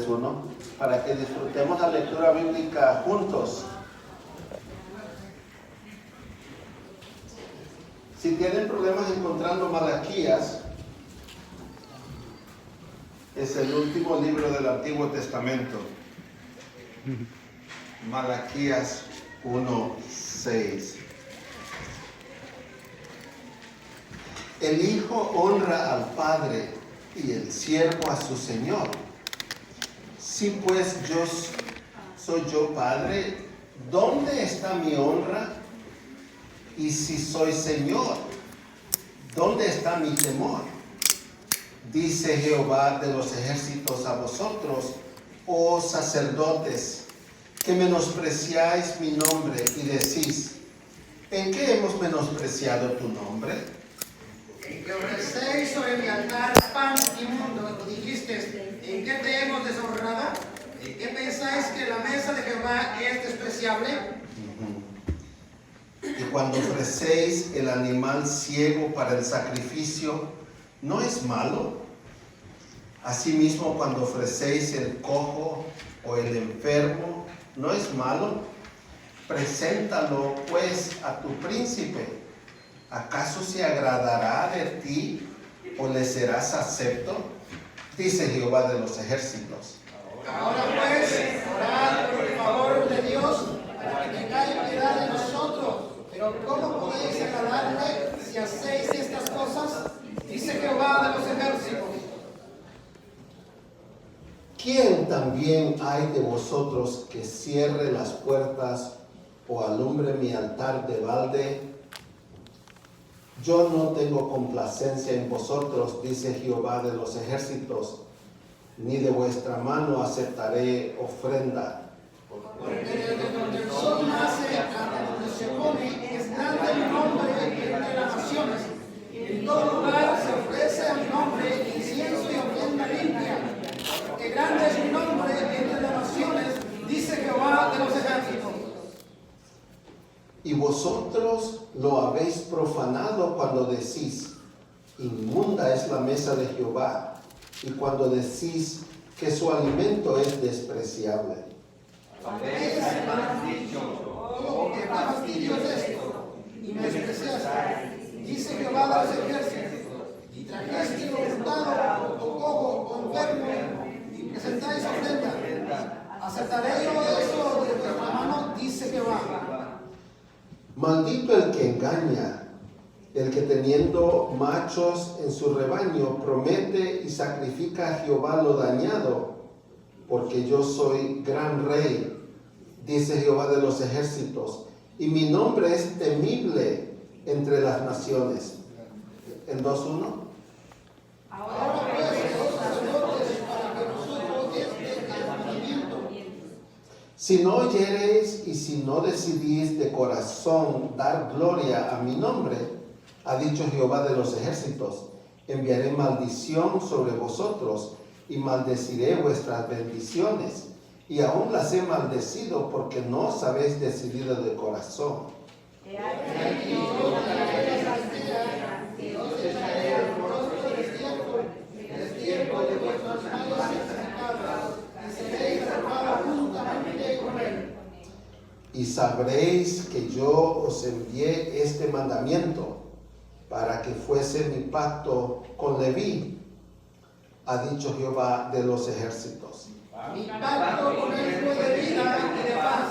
1, para que disfrutemos la lectura bíblica juntos. Si tienen problemas encontrando Malaquías, es el último libro del Antiguo Testamento. Malaquías 1:6. El hijo honra al padre y el siervo a su señor. Si pues soy yo padre, ¿dónde está mi honra? Y si soy señor, ¿dónde está mi temor? Dice Jehová de los ejércitos a vosotros, oh sacerdotes, que menospreciáis mi nombre y decís, ¿en qué hemos menospreciado tu nombre? En que ofrecéis sobre mi altar pan inmundo, dijiste, ¿en qué te hemos deshonrado? ¿En qué pensáis que la mesa de Jehová es despreciable? Y cuando ofrecéis el animal ciego para el sacrificio, ¿no es malo? Asimismo, cuando ofrecéis el cojo o el enfermo, ¿no es malo? Preséntalo pues a tu príncipe. ¿Acaso se agradará de ti o le serás acepto? Dice Jehová de los ejércitos. Ahora pues, orad por el favor de Dios para que tengáis piedad de nosotros. Pero ¿cómo podéis agradarle si hacéis estas cosas? Dice Jehová de los ejércitos. ¿Quién también hay de vosotros que cierre las puertas o alumbre mi altar de balde? Yo no tengo complacencia en vosotros, dice Jehová de los ejércitos, ni de vuestra mano aceptaré ofrenda. Porque desde donde el sol nace hasta donde se pone, es grande mi nombre entre las naciones. En todo lugar se ofrece a mi nombre incienso y ofrenda limpia. Porque grande es mi nombre entre las naciones, dice Jehová de los ejércitos. Y vosotros lo habéis profanado cuando decís, inmunda es la mesa de Jehová, y cuando decís que su alimento es despreciable. Oh, qué fastidio es esto, y me despreciaste, dice Jehová de los ejércitos, y trajiste lo hurtado, o cojo, o enfermo, y presentáis ofrenda. ¿Aceptaré yo eso de vuestra mano? Dice Jehová. Maldito el que engaña, el que teniendo machos en su rebaño promete y sacrifica a Jehová lo dañado, porque yo soy gran rey, dice Jehová de los ejércitos, y mi nombre es temible entre las naciones. El 2:1. Ahora pues, los sacerdotes, para que nosotros este mandamiento. Si no oyereis y si no decidís de corazón dar gloria a mi nombre, ha dicho Jehová de los ejércitos, enviaré maldición sobre vosotros y maldeciré vuestras bendiciones. Y aún las he maldecido porque no os habéis decidido de corazón. Y sabréis que yo os envié este mandamiento para que fuese mi pacto con Leví, ha dicho Jehová de los ejércitos. Mi pacto con él fue de vida y de paz.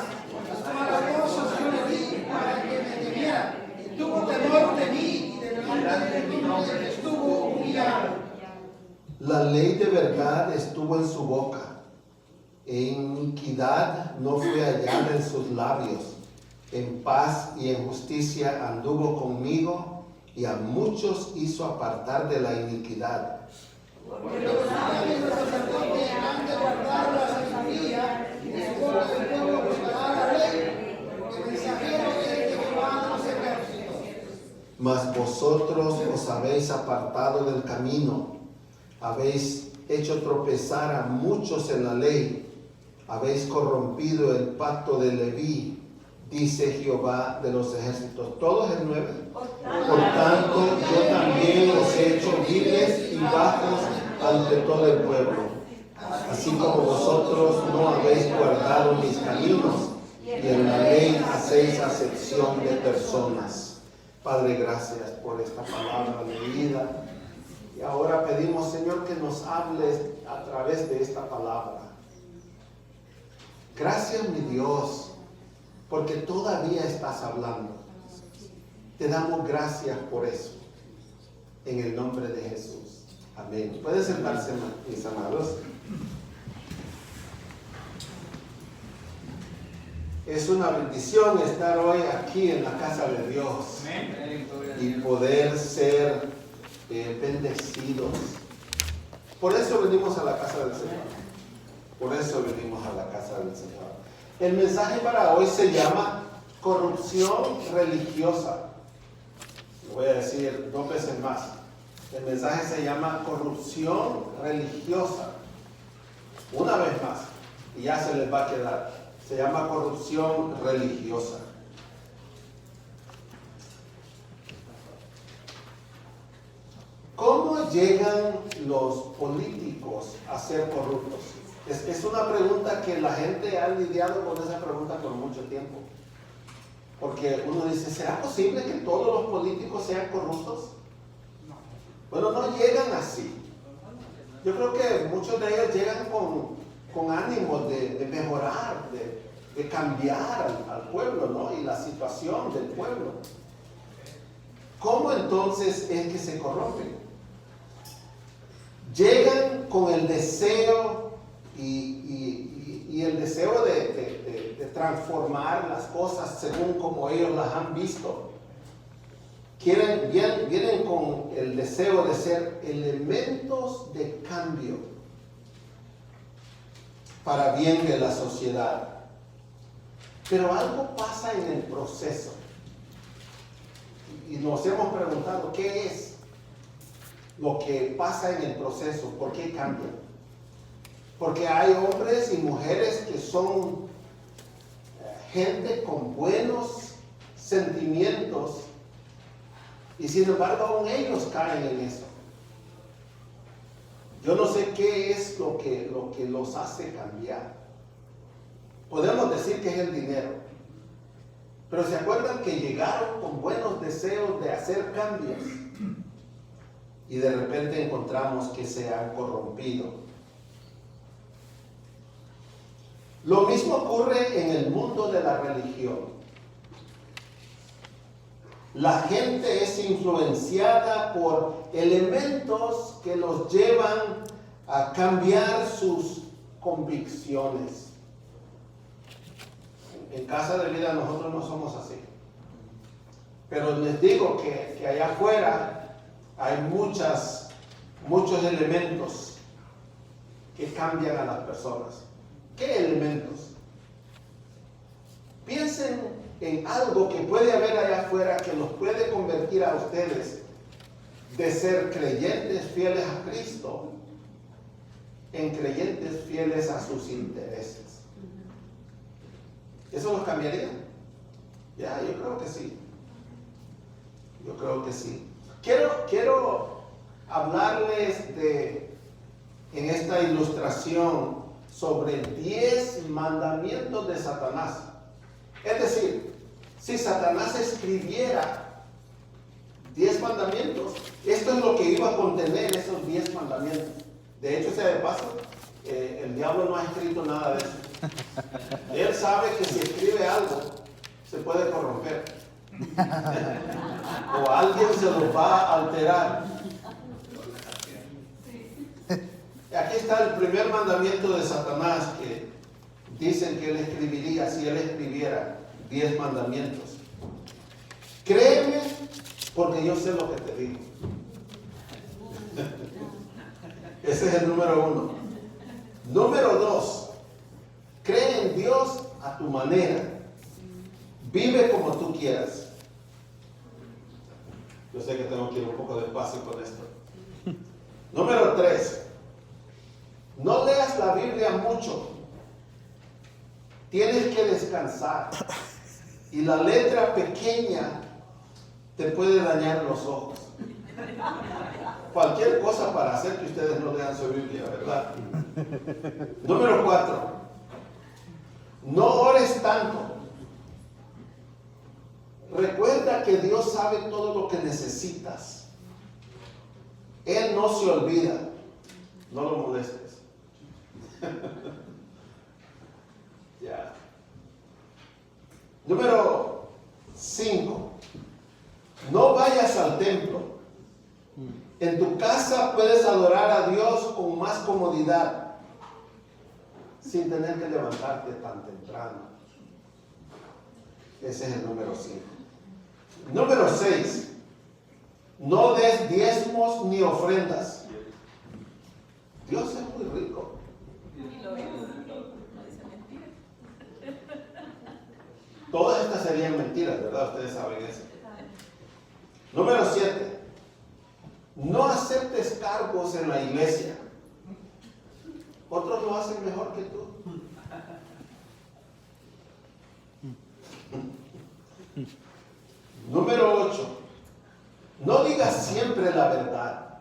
Las malas cosas yo le di para que me temiera. Y tuvo temor de mí y de delante de mi nombre que estuvo humillado. La ley de verdad estuvo en su boca, e iniquidad no fue hallada en sus labios. En paz y en justicia anduvo conmigo, y a muchos hizo apartar de la iniquidad. Porque los sabios del sacerdote han de guardar la sabiduría, y de su boca el pueblo buscará la ley, porque el mensajero es de Jehová de los ejércitos. Mas vosotros os habéis apartado del camino, habéis hecho tropezar a muchos en la ley, habéis corrompido el pacto de Leví, dice Jehová de los ejércitos. ¿Todos el 9? Por tanto, yo también os he hecho viles y bajos ante todo el pueblo. así como vosotros no habéis guardado mis caminos, y en la ley hacéis acepción de personas. Padre, gracias por esta palabra leída. Y ahora pedimos, Señor, que nos hables a través de esta palabra. Gracias, mi Dios, porque todavía estás hablando. Te damos gracias por eso. En el nombre de Jesús. Amén. Pueden sentarse, mis amados. Es una bendición estar hoy aquí en la casa de Dios y poder ser bendecidos. Por eso venimos a la casa del Señor. Por eso venimos a la casa del Señor. El mensaje para hoy se llama corrupción religiosa. Lo voy a decir 2 veces más. El mensaje se llama corrupción religiosa. Una vez más. Y ya se les va a quedar. Se llama corrupción religiosa. ¿Cómo llegan los políticos a ser corruptos? Es una pregunta que la gente ha lidiado con esa pregunta por mucho tiempo. Porque uno dice, ¿será posible que todos los políticos sean corruptos? Bueno, no llegan así. Yo creo que muchos de ellos llegan con ánimo de mejorar, de cambiar al pueblo, ¿no? Y la situación del pueblo. ¿Cómo entonces es que se corrompen? Llegan con el deseo y el deseo de transformar las cosas según como ellos las han visto. Vienen con el deseo de ser elementos de cambio para bien de la sociedad. Pero algo pasa en el proceso. Y nos hemos preguntado, ¿qué es lo que pasa en el proceso? ¿Por qué cambian? Porque hay hombres y mujeres que son gente con buenos sentimientos y sin embargo aún ellos caen en eso. Yo no sé qué es lo que los hace cambiar. Podemos decir que es el dinero. Pero ¿se acuerdan que llegaron con buenos deseos de hacer cambios? Y de repente encontramos que se han corrompido. Lo mismo ocurre en el mundo de la religión. La gente es influenciada por elementos que los llevan a cambiar sus convicciones. En Casa de Vida nosotros no somos así. Pero les digo que allá afuera hay muchos elementos que cambian a las personas. ¿Qué elementos? Piensen en algo que puede haber allá afuera que los puede convertir a ustedes de ser creyentes fieles a Cristo en creyentes fieles a sus intereses. ¿Eso los cambiaría? Ya, yo creo que sí. Yo creo que sí. Quiero hablarles en esta ilustración sobre 10 mandamientos de Satanás. Es decir, si Satanás escribiera 10 mandamientos, esto es lo que iba a contener esos 10 mandamientos. De hecho, sea de paso, el diablo no ha escrito nada de eso. Él sabe que si escribe algo, se puede corromper. O alguien se lo va a alterar. Aquí está el primer mandamiento de Satanás que dicen que él escribiría, si él escribiera 10 mandamientos. Créeme porque yo sé lo que te digo. Ese es el número 1. Número 2. Cree en Dios a tu manera. Vive como tú quieras. Yo sé que tengo que ir un poco despacio con esto. Número 3. No leas la Biblia mucho. Tienes que descansar. Y la letra pequeña te puede dañar los ojos. Cualquier cosa para hacer que ustedes no lean su Biblia, ¿verdad? Número 4. No ores tanto. Recuerda que Dios sabe todo lo que necesitas. Él no se olvida. No lo molestes. Ya. Número 5. No vayas al templo. En tu casa puedes adorar a Dios con más comodidad, sin tener que levantarte tan temprano. Ese es el número 5. Número 6. No des diezmos ni ofrendas. Dios es muy rico. Todas estas serían mentiras, ¿verdad? Ustedes saben eso. Número 7. No aceptes cargos en la iglesia. Otros lo hacen mejor que tú. Número 8. No digas siempre la verdad.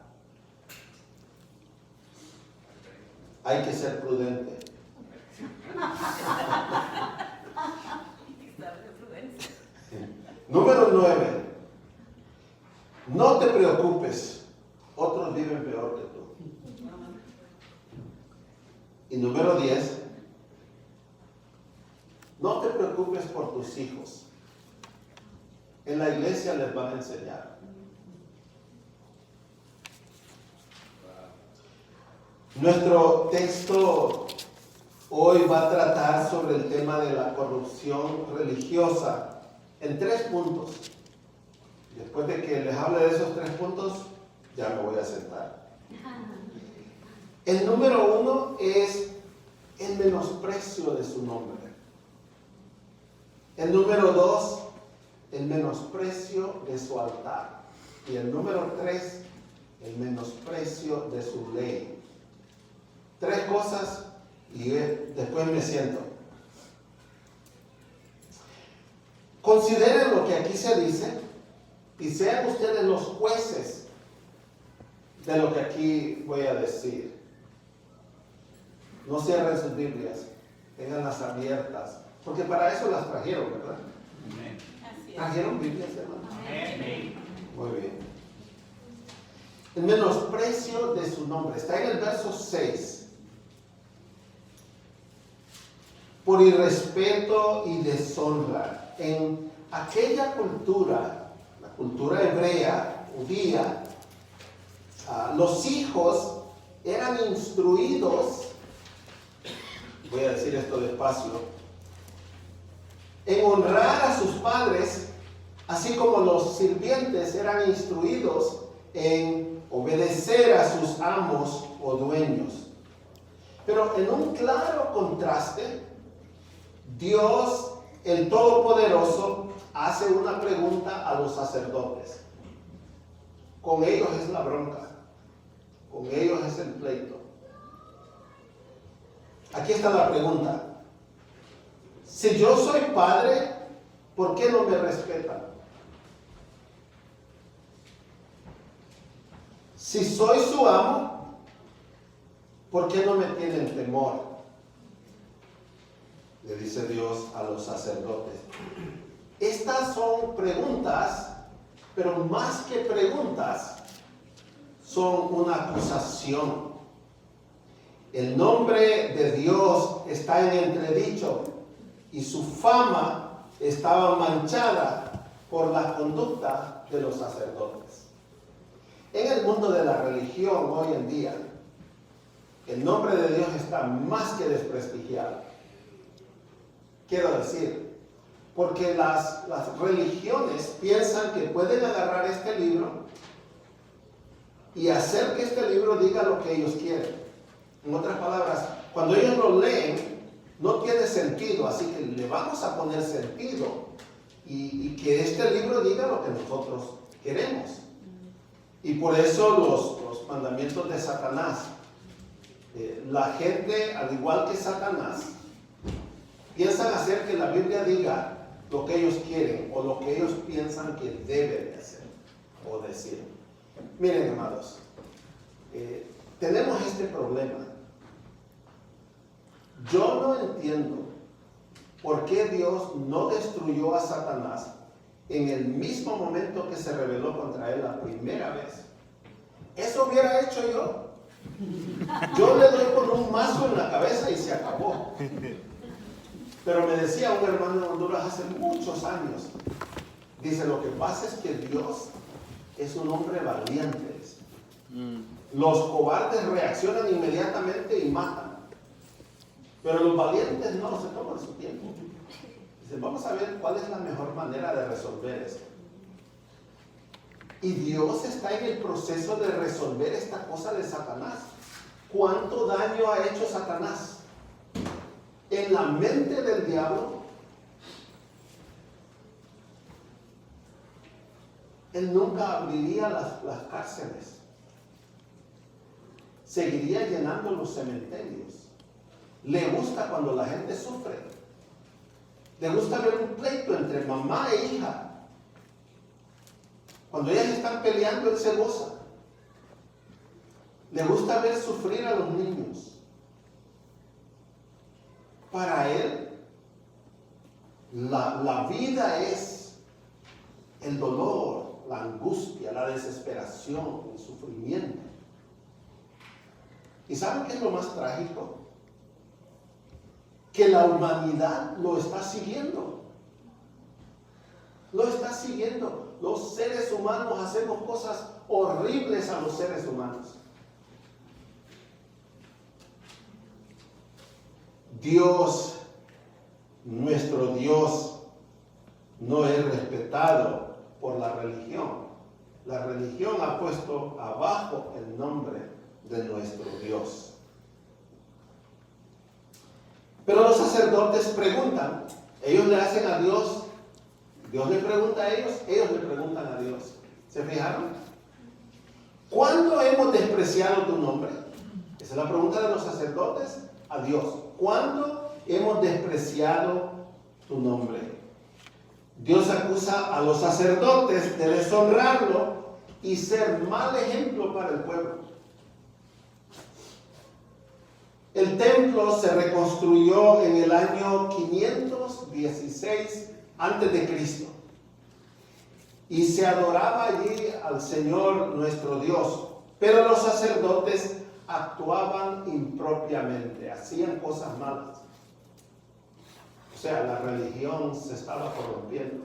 Hay que ser prudente. Número 9. No te preocupes. Otros viven peor que tú. Y número 10. No te preocupes por tus hijos. En la iglesia les van a enseñar. Nuestro texto hoy va a tratar sobre el tema de la corrupción religiosa en 3 puntos. Después de que les hable de esos 3 puntos, ya me voy a sentar. El número 1 es el menosprecio de su nombre. El número 2, el menosprecio de su altar. Y el número 3, el menosprecio de su ley. 3 cosas y después me siento. Consideren lo que aquí se dice y sean ustedes los jueces de lo que aquí voy a decir. No cierren sus Biblias, tenganlas abiertas, porque para eso las trajeron, ¿verdad? ¿Trajeron Biblias, hermano? Muy bien. El menosprecio de su nombre está en el verso 6. Por irrespeto y deshonra. En aquella cultura, la cultura hebrea, judía, los hijos eran instruidos, voy a decir esto despacio, en honrar a sus padres, así como los sirvientes eran instruidos en obedecer a sus amos o dueños. Pero en un claro contraste, Dios, el Todopoderoso, hace una pregunta a los sacerdotes. Con ellos es la bronca, con ellos es el pleito. Aquí está la pregunta. Si yo soy padre, ¿por qué no me respetan? Si soy su amo, ¿por qué no me tienen temor? Le dice Dios a los sacerdotes. Estas son preguntas, pero más que preguntas, son una acusación. El nombre de Dios está en entredicho y su fama estaba manchada por la conducta de los sacerdotes. En el mundo de la religión hoy en día, el nombre de Dios está más que desprestigiado. Quiero decir, porque las religiones piensan que pueden agarrar este libro y hacer que este libro diga lo que ellos quieren. En otras palabras, cuando ellos lo leen, no tiene sentido, así que le vamos a poner sentido y que este libro diga lo que nosotros queremos. Y por eso los mandamientos de Satanás. La gente, al igual que Satanás, piensan hacer que la Biblia diga lo que ellos quieren o lo que ellos piensan que debe de hacer o decir. Miren, amados, tenemos este problema. Yo no entiendo por qué Dios no destruyó a Satanás en el mismo momento que se rebeló contra él la primera vez. Eso hubiera hecho yo. Yo le doy con un mazo en la cabeza y se acabó. Pero me decía un hermano en Honduras hace muchos años, dice, lo que pasa es que Dios es un hombre valiente. Los cobardes reaccionan inmediatamente y matan. Pero los valientes no, se toman su tiempo. Dice, vamos a ver cuál es la mejor manera de resolver esto. Y Dios está en el proceso de resolver esta cosa de Satanás. ¿Cuánto daño ha hecho Satanás en la mente del diablo? Él nunca abriría las cárceles. Seguiría llenando los cementerios. Le gusta cuando la gente sufre. Le gusta ver un pleito entre mamá e hija. Cuando ellas están peleando, él se goza. Le gusta ver sufrir a los niños. Para él, la vida es el dolor, la angustia, la desesperación, el sufrimiento. ¿Y saben qué es lo más trágico? Que la humanidad lo está siguiendo. Lo está siguiendo. Los seres humanos hacemos cosas horribles a los seres humanos. Dios, nuestro Dios, no es respetado por la religión. La religión ha puesto abajo el nombre de nuestro Dios. Pero los sacerdotes preguntan, ellos le hacen a Dios, Dios le pregunta a ellos le preguntan a Dios. ¿Se fijaron? ¿Cuándo hemos despreciado tu nombre? Esa es la pregunta de los sacerdotes a Dios. ¿Cuándo hemos despreciado tu nombre? Dios acusa a los sacerdotes de deshonrarlo y ser mal ejemplo para el pueblo. El templo se reconstruyó en el año 516 antes de Cristo y se adoraba allí al Señor nuestro Dios, pero los sacerdotes actuaban impropiamente, hacían cosas malas. O sea, la religión se estaba corrompiendo.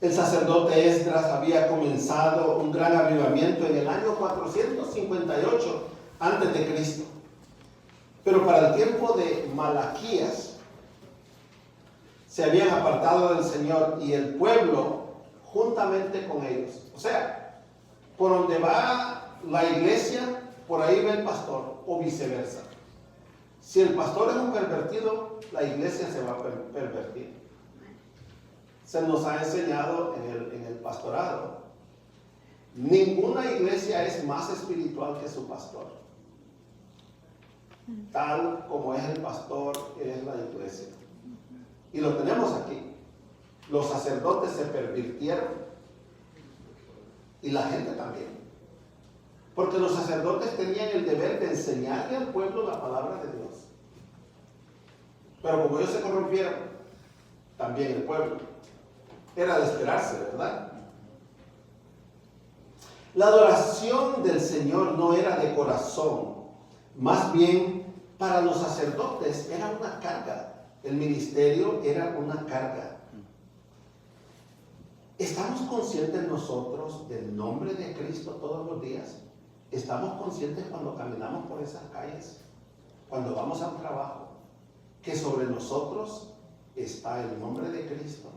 El sacerdote Esdras había comenzado un gran avivamiento en el año 458 antes de Cristo. Pero para el tiempo de Malaquías se habían apartado del Señor y el pueblo juntamente con ellos. O sea, por donde va la iglesia, por ahí va el pastor, o viceversa. Si el pastor es un pervertido, la iglesia se va a pervertir. Se nos ha enseñado en el pastorado. Ninguna iglesia es más espiritual que su pastor. Tal como es el pastor, es la iglesia. Y lo tenemos aquí. Los sacerdotes se pervirtieron y la gente también. Porque los sacerdotes tenían el deber de enseñarle al pueblo la palabra de Dios. Pero como ellos se corrompieron, también el pueblo. Era de esperarse, ¿verdad? La adoración del Señor no era de corazón, más bien para los sacerdotes era una carga. El ministerio era una carga. ¿Estamos conscientes nosotros del nombre de Cristo todos los días? ¿Estamos conscientes cuando caminamos por esas calles? Cuando vamos al trabajo, que sobre nosotros está el nombre de Cristo.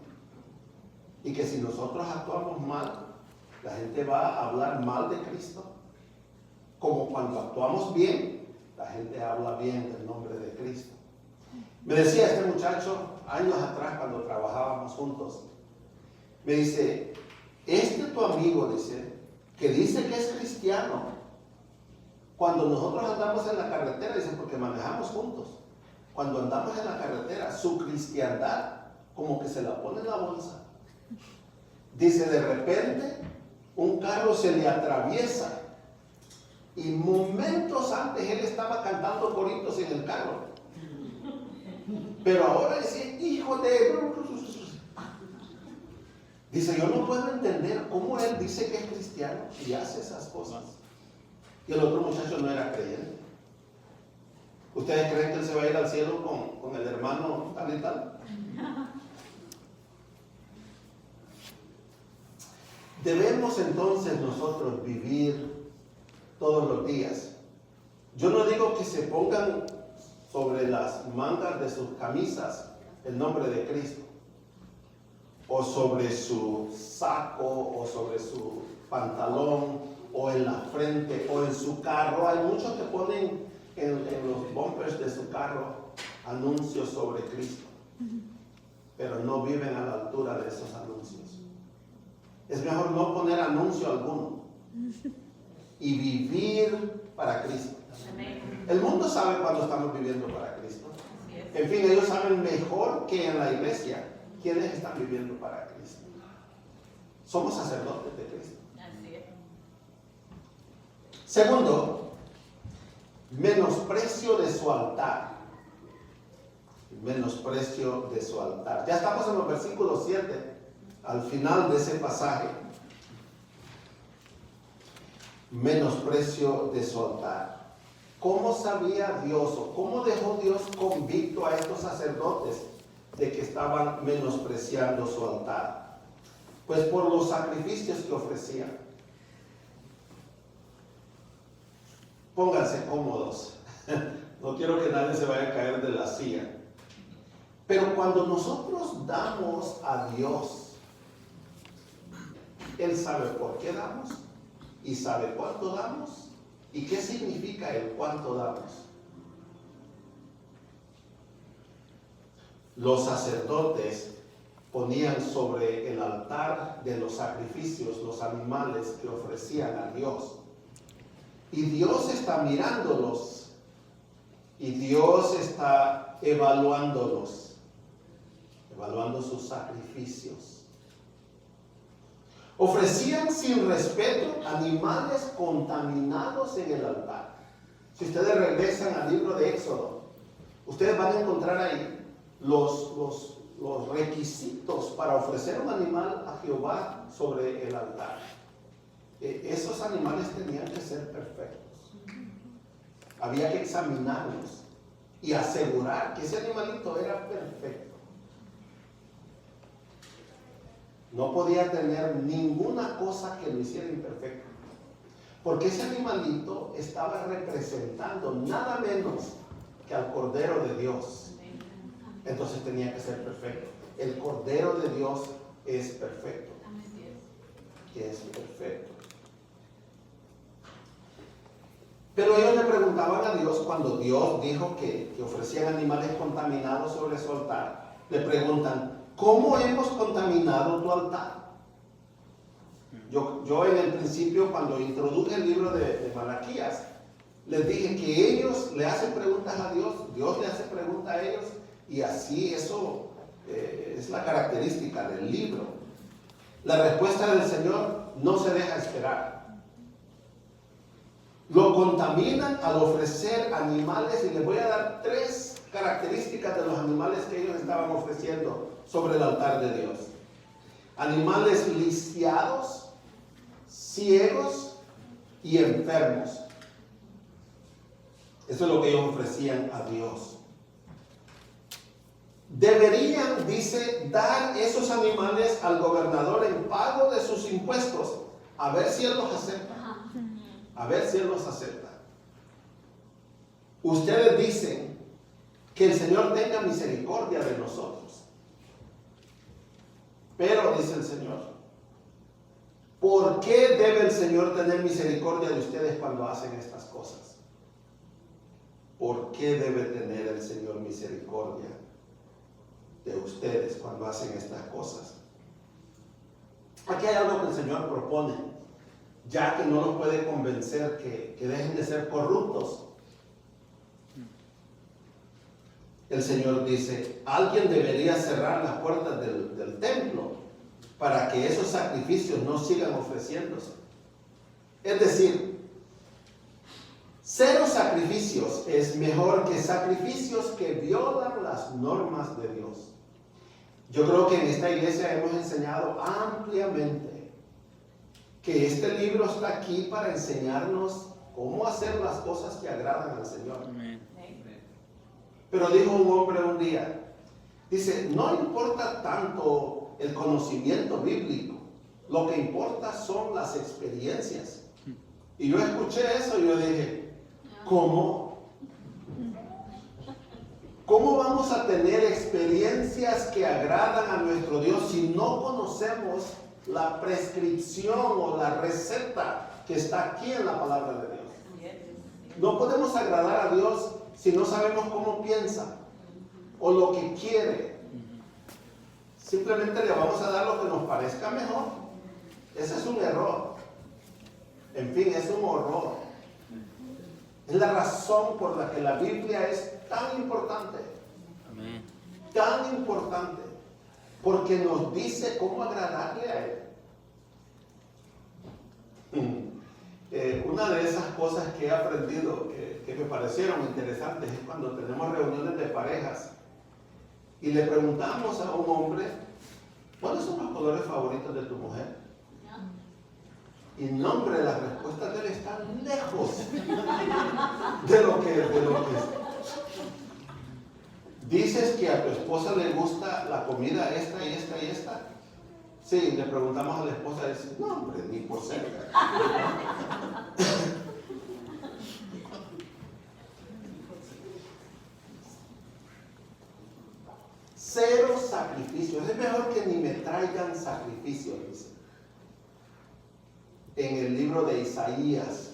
Y que si nosotros actuamos mal, la gente va a hablar mal de Cristo. Como cuando actuamos bien, la gente habla bien del nombre de Cristo. Me decía este muchacho años atrás cuando trabajábamos juntos, me dice, tu amigo, dice, que dice que es cristiano, cuando nosotros andamos en la carretera, dice, porque manejamos juntos, cuando andamos en la carretera, su cristiandad como que se la pone en la bolsa. Dice, de repente, un carro se le atraviesa y momentos antes él estaba cantando coritos en el carro. Pero ahora dice, hijo de... Dice, yo no puedo entender cómo él dice que es cristiano y hace esas cosas. Y el otro muchacho no era creyente. ¿Ustedes creen que él se va a ir al cielo con el hermano tal y tal? Debemos entonces nosotros vivir todos los días. Yo no digo que se pongan sobre las mangas de sus camisas el nombre de Cristo, o sobre su saco, o sobre su pantalón, o en la frente, o en su carro. Hay muchos que ponen en los bumpers de su carro anuncios sobre Cristo, pero no viven a la altura de esos anuncios. Es mejor no poner anuncio alguno y vivir para Cristo. El mundo sabe cuando estamos viviendo para Cristo. En fin, ellos saben mejor que en la iglesia quiénes están viviendo para Cristo. Somos sacerdotes de Cristo. Segundo, menosprecio de su altar. Menosprecio de su altar. Ya estamos en los versículos 7. Al final de ese pasaje, menosprecio de su altar. ¿Cómo sabía Dios o cómo dejó Dios convicto a estos sacerdotes de que estaban menospreciando su altar? Pues por los sacrificios que ofrecían. Pónganse cómodos. No quiero que nadie se vaya a caer de la silla. Pero cuando nosotros damos a Dios, Él sabe por qué damos y sabe cuánto damos y qué significa el cuánto damos. Los sacerdotes ponían sobre el altar de los sacrificios los animales que ofrecían a Dios. Y Dios está mirándolos y Dios está evaluándolos, evaluando sus sacrificios. Ofrecían sin respeto animales contaminados en el altar. Si ustedes regresan al libro de Éxodo, ustedes van a encontrar ahí los requisitos para ofrecer un animal a Jehová sobre el altar. Esos animales tenían que ser perfectos. Había que examinarlos y asegurar que ese animalito era perfecto. No podía tener ninguna cosa que lo hiciera imperfecto. Porque ese animalito estaba representando nada menos que al Cordero de Dios. Entonces tenía que ser perfecto. El Cordero de Dios es perfecto. Es perfecto. Pero ellos le preguntaban a Dios cuando Dios dijo que ofrecían animales contaminados sobre su altar. Le preguntan, ¿cómo hemos contaminado tu altar? Yo en el principio, cuando introduje el libro de Malaquías, les dije que ellos le hacen preguntas a Dios, Dios le hace preguntas a ellos, y así eso es la característica del libro. La respuesta del Señor no se deja esperar. Lo contaminan al ofrecer animales, y les voy a dar 3 características de los animales que ellos estaban ofreciendo sobre el altar de Dios. Animales lisiados, ciegos y enfermos. Eso es lo que ellos ofrecían a Dios. Deberían, dice, dar esos animales al gobernador en pago de sus impuestos, a ver si él los acepta. A ver si él los acepta. Ustedes dicen que el Señor tenga misericordia de nosotros. Pero, dice el Señor, ¿por qué debe el Señor tener misericordia de ustedes cuando hacen estas cosas? ¿Por qué debe tener el Señor misericordia de ustedes cuando hacen estas cosas? Aquí hay algo que el Señor propone, ya que no los puede convencer que dejen de ser corruptos. El Señor dice, alguien debería cerrar las puertas del templo para que esos sacrificios no sigan ofreciéndose. Es decir, 0 sacrificios es mejor que sacrificios que violan las normas de Dios. Yo creo que en esta iglesia hemos enseñado ampliamente que este libro está aquí para enseñarnos cómo hacer las cosas que agradan al Señor. Amén. Pero dijo un hombre un día, dice, no importa tanto el conocimiento bíblico, lo que importa son las experiencias. Y yo escuché eso y yo dije, ¿cómo? ¿Cómo vamos a tener experiencias que agradan a nuestro Dios si no conocemos la prescripción o la receta que está aquí en la palabra de Dios? No podemos agradar a Dios si no sabemos cómo piensa o lo que quiere. Simplemente le vamos a dar lo que nos parezca mejor. Ese es un error. En fin, es un horror. Es la razón por la que la Biblia es tan importante. Amén. Tan importante. Porque nos dice cómo agradarle a Él. Una de esas cosas que he aprendido que me parecieron interesantes es cuando tenemos reuniones de parejas y le preguntamos a un hombre, ¿cuáles son los colores favoritos de tu mujer? Y no, hombre, las respuestas de él están lejos de lo que es. Dices que a tu esposa le gusta la comida esta y esta y esta. Sí, le preguntamos a la esposa y dice, no, hombre, ni por cerca. 0 sacrificios. Es mejor que ni me traigan sacrificios, dice. En el libro de Isaías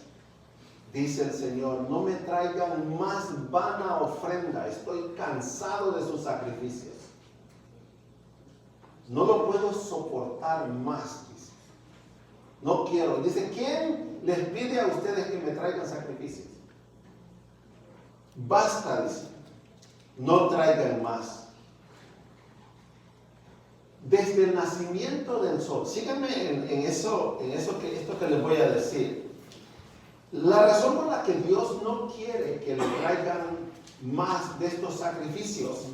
dice el Señor, no me traigan más vana ofrenda, estoy cansado de sus sacrificios. No lo puedo soportar más, dice. No quiero. Dice, ¿quién les pide a ustedes que me traigan sacrificios? Basta, dice. No traigan más. Desde el nacimiento del sol, síganme en esto que les voy a decir. La razón por la que Dios no quiere que le traigan más de estos sacrificios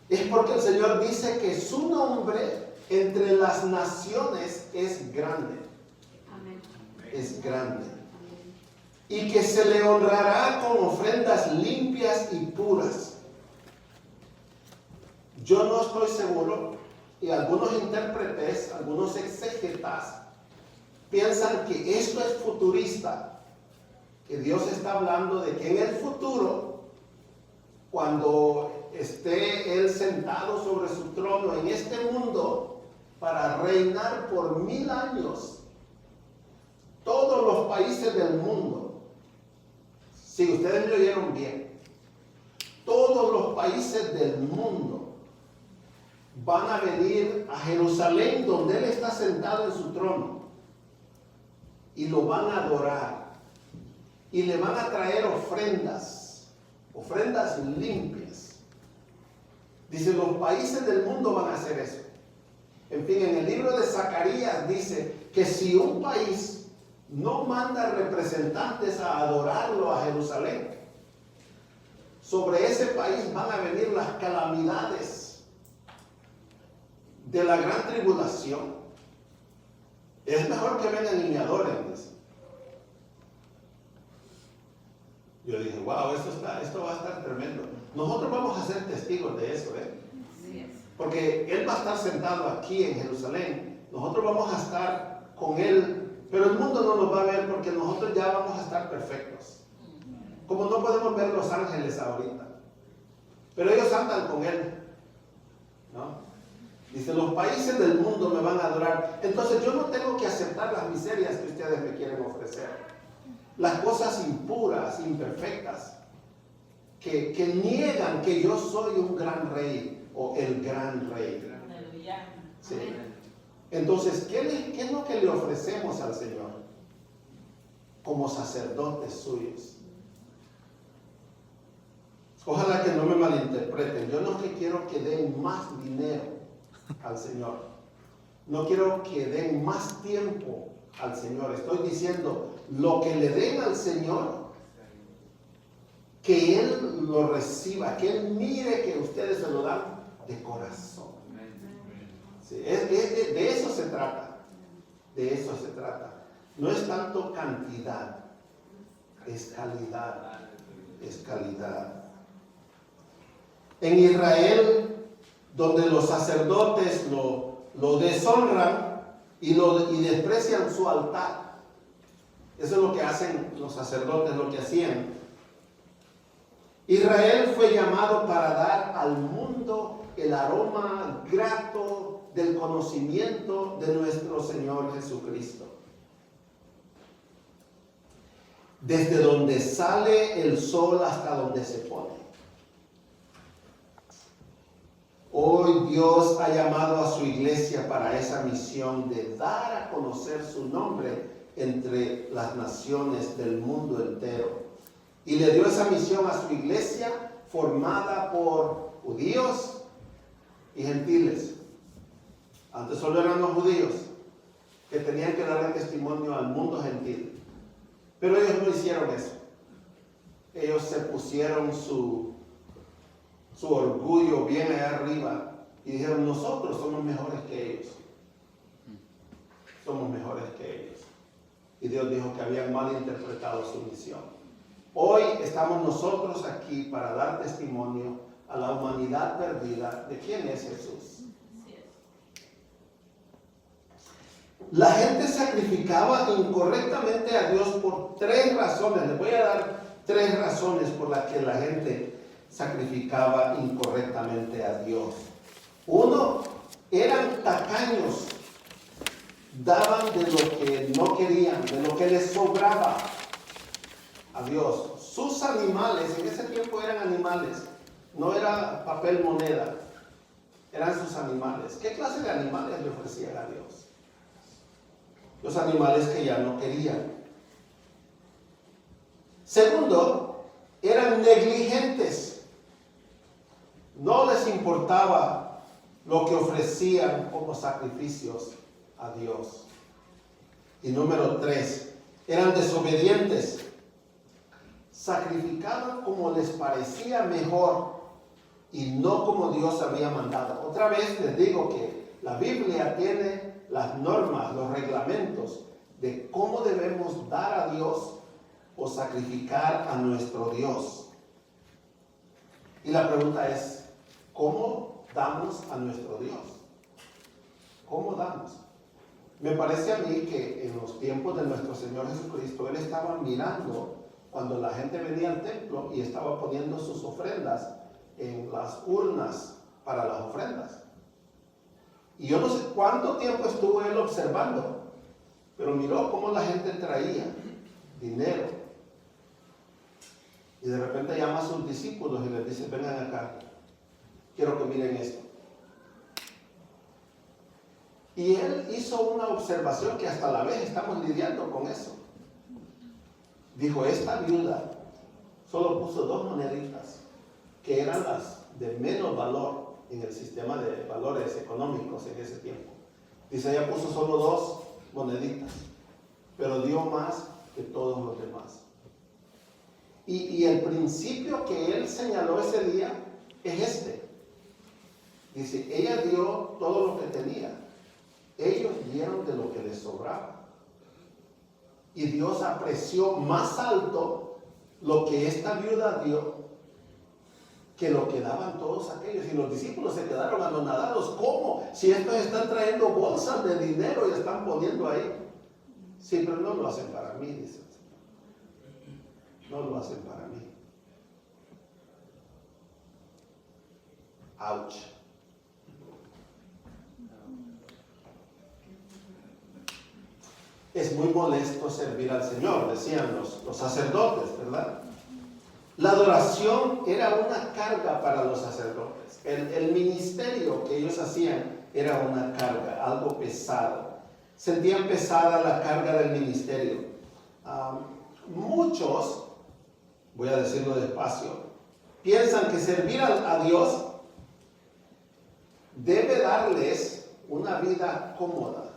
es porque el Señor dice que su nombre entre las naciones es grande. Amén. Es grande. Y que se le honrará con ofrendas limpias y puras. Yo no estoy seguro, y algunos intérpretes, algunos exégetas, piensan que esto es futurista, que Dios está hablando de que en el futuro, cuando esté Él sentado sobre su trono en este mundo, para reinar por 1000 años, todos los países del mundo, si ustedes me oyeron bien, todos los países del mundo van a venir a Jerusalén donde Él está sentado en su trono y lo van a adorar y le van a traer ofrendas limpias. Dice, los países del mundo van a hacer eso. En fin, en el libro de Zacarías dice que si un país no manda representantes a adorarlo a Jerusalén, sobre ese país van a venir las calamidades de la gran tribulación. Es mejor que vengan y me adoren, dice. Yo dije, wow, esto va a estar tremendo. Nosotros vamos a ser testigos de eso, porque Él va a estar sentado aquí en Jerusalén. Nosotros vamos a estar con Él, pero el mundo no nos va a ver porque nosotros ya vamos a estar perfectos. Como no podemos ver los ángeles ahorita. Pero ellos andan con Él, ¿no? Dice, los países del mundo me van a adorar. Entonces yo no tengo que aceptar las miserias que ustedes me quieren ofrecer. Las cosas impuras, imperfectas, que niegan que yo soy un gran rey o el gran rey. Sí. Entonces, ¿qué es lo que le ofrecemos al Señor como sacerdotes suyos? Ojalá que no me malinterpreten. Yo no que quiero que den más dinero al Señor. No quiero que den más tiempo al Señor. Estoy diciendo, lo que le den al Señor, que Él lo reciba, que Él mire que ustedes se lo dan de corazón. Sí, de eso se trata. De eso se trata. No es tanto cantidad, es calidad. Es calidad. En Israel, donde los sacerdotes lo deshonran y desprecian su altar. Eso es lo que hacen los sacerdotes, lo que hacían. Israel fue llamado para dar al mundo el aroma grato del conocimiento de nuestro Señor Jesucristo. Desde donde sale el sol hasta donde se pone. Hoy Dios ha llamado a su iglesia para esa misión de dar a conocer su nombre entre las naciones del mundo entero. Y le dio esa misión a su iglesia formada por judíos y gentiles. Antes solo eran los judíos que tenían que darle testimonio al mundo gentil. Pero ellos no hicieron eso. Ellos se pusieron su orgullo bien allá arriba y dijeron, nosotros somos mejores que ellos. Somos mejores que ellos. Y Dios dijo que habían malinterpretado su misión. Hoy estamos nosotros aquí para dar testimonio a la humanidad perdida de quién es Jesús. La gente sacrificaba incorrectamente a Dios por 3 razones. Les voy a dar 3 razones por las que la gente sacrificaba incorrectamente a Dios. 1, eran tacaños. Daban de lo que no querían, de lo que les sobraba a Dios. Sus animales, en ese tiempo eran animales, no era papel moneda, eran sus animales. ¿Qué clase de animales le ofrecían a Dios? Los animales que ya no querían. Segundo, eran negligentes. No les importaba lo que ofrecían como sacrificios a Dios. Y número 3, eran desobedientes. Sacrificaban como les parecía mejor y no como Dios había mandado. Otra vez les digo que la Biblia tiene las normas, los reglamentos de cómo debemos dar a Dios o sacrificar a nuestro Dios. Y la pregunta es, ¿cómo damos a nuestro Dios? ¿Cómo damos? Me parece a mí que en los tiempos de nuestro Señor Jesucristo, Él estaba mirando cuando la gente venía al templo y estaba poniendo sus ofrendas en las urnas para las ofrendas. Y yo no sé cuánto tiempo estuvo Él observando, pero miró cómo la gente traía dinero. Y de repente llama a sus discípulos y les dice, vengan acá, quiero que miren esto. Y Él hizo una observación que hasta la vez estamos lidiando con eso. Dijo, esta viuda solo puso 2 moneditas, que eran las de menos valor en el sistema de valores económicos en ese tiempo. Dice, ella puso solo 2 moneditas, pero dio más que todos los demás. Y el principio que Él señaló ese día es este. Dice, ella dio todo lo que tenía. Ellos dieron de lo que les sobraba. Y Dios apreció más alto lo que esta viuda dio que lo que daban todos aquellos. Y los discípulos se quedaron anonadados. ¿Cómo? Si estos están trayendo bolsas de dinero y están poniendo ahí. Sí, pero no lo hacen para mí, dice. No lo hacen para mí. Ouch. Es muy molesto servir al Señor, decían los sacerdotes, ¿verdad? La adoración era una carga para los sacerdotes. El ministerio que ellos hacían era una carga, algo pesado. Sentían pesada la carga del ministerio. Muchos, voy a decirlo despacio, piensan que servir a Dios debe darles una vida cómoda.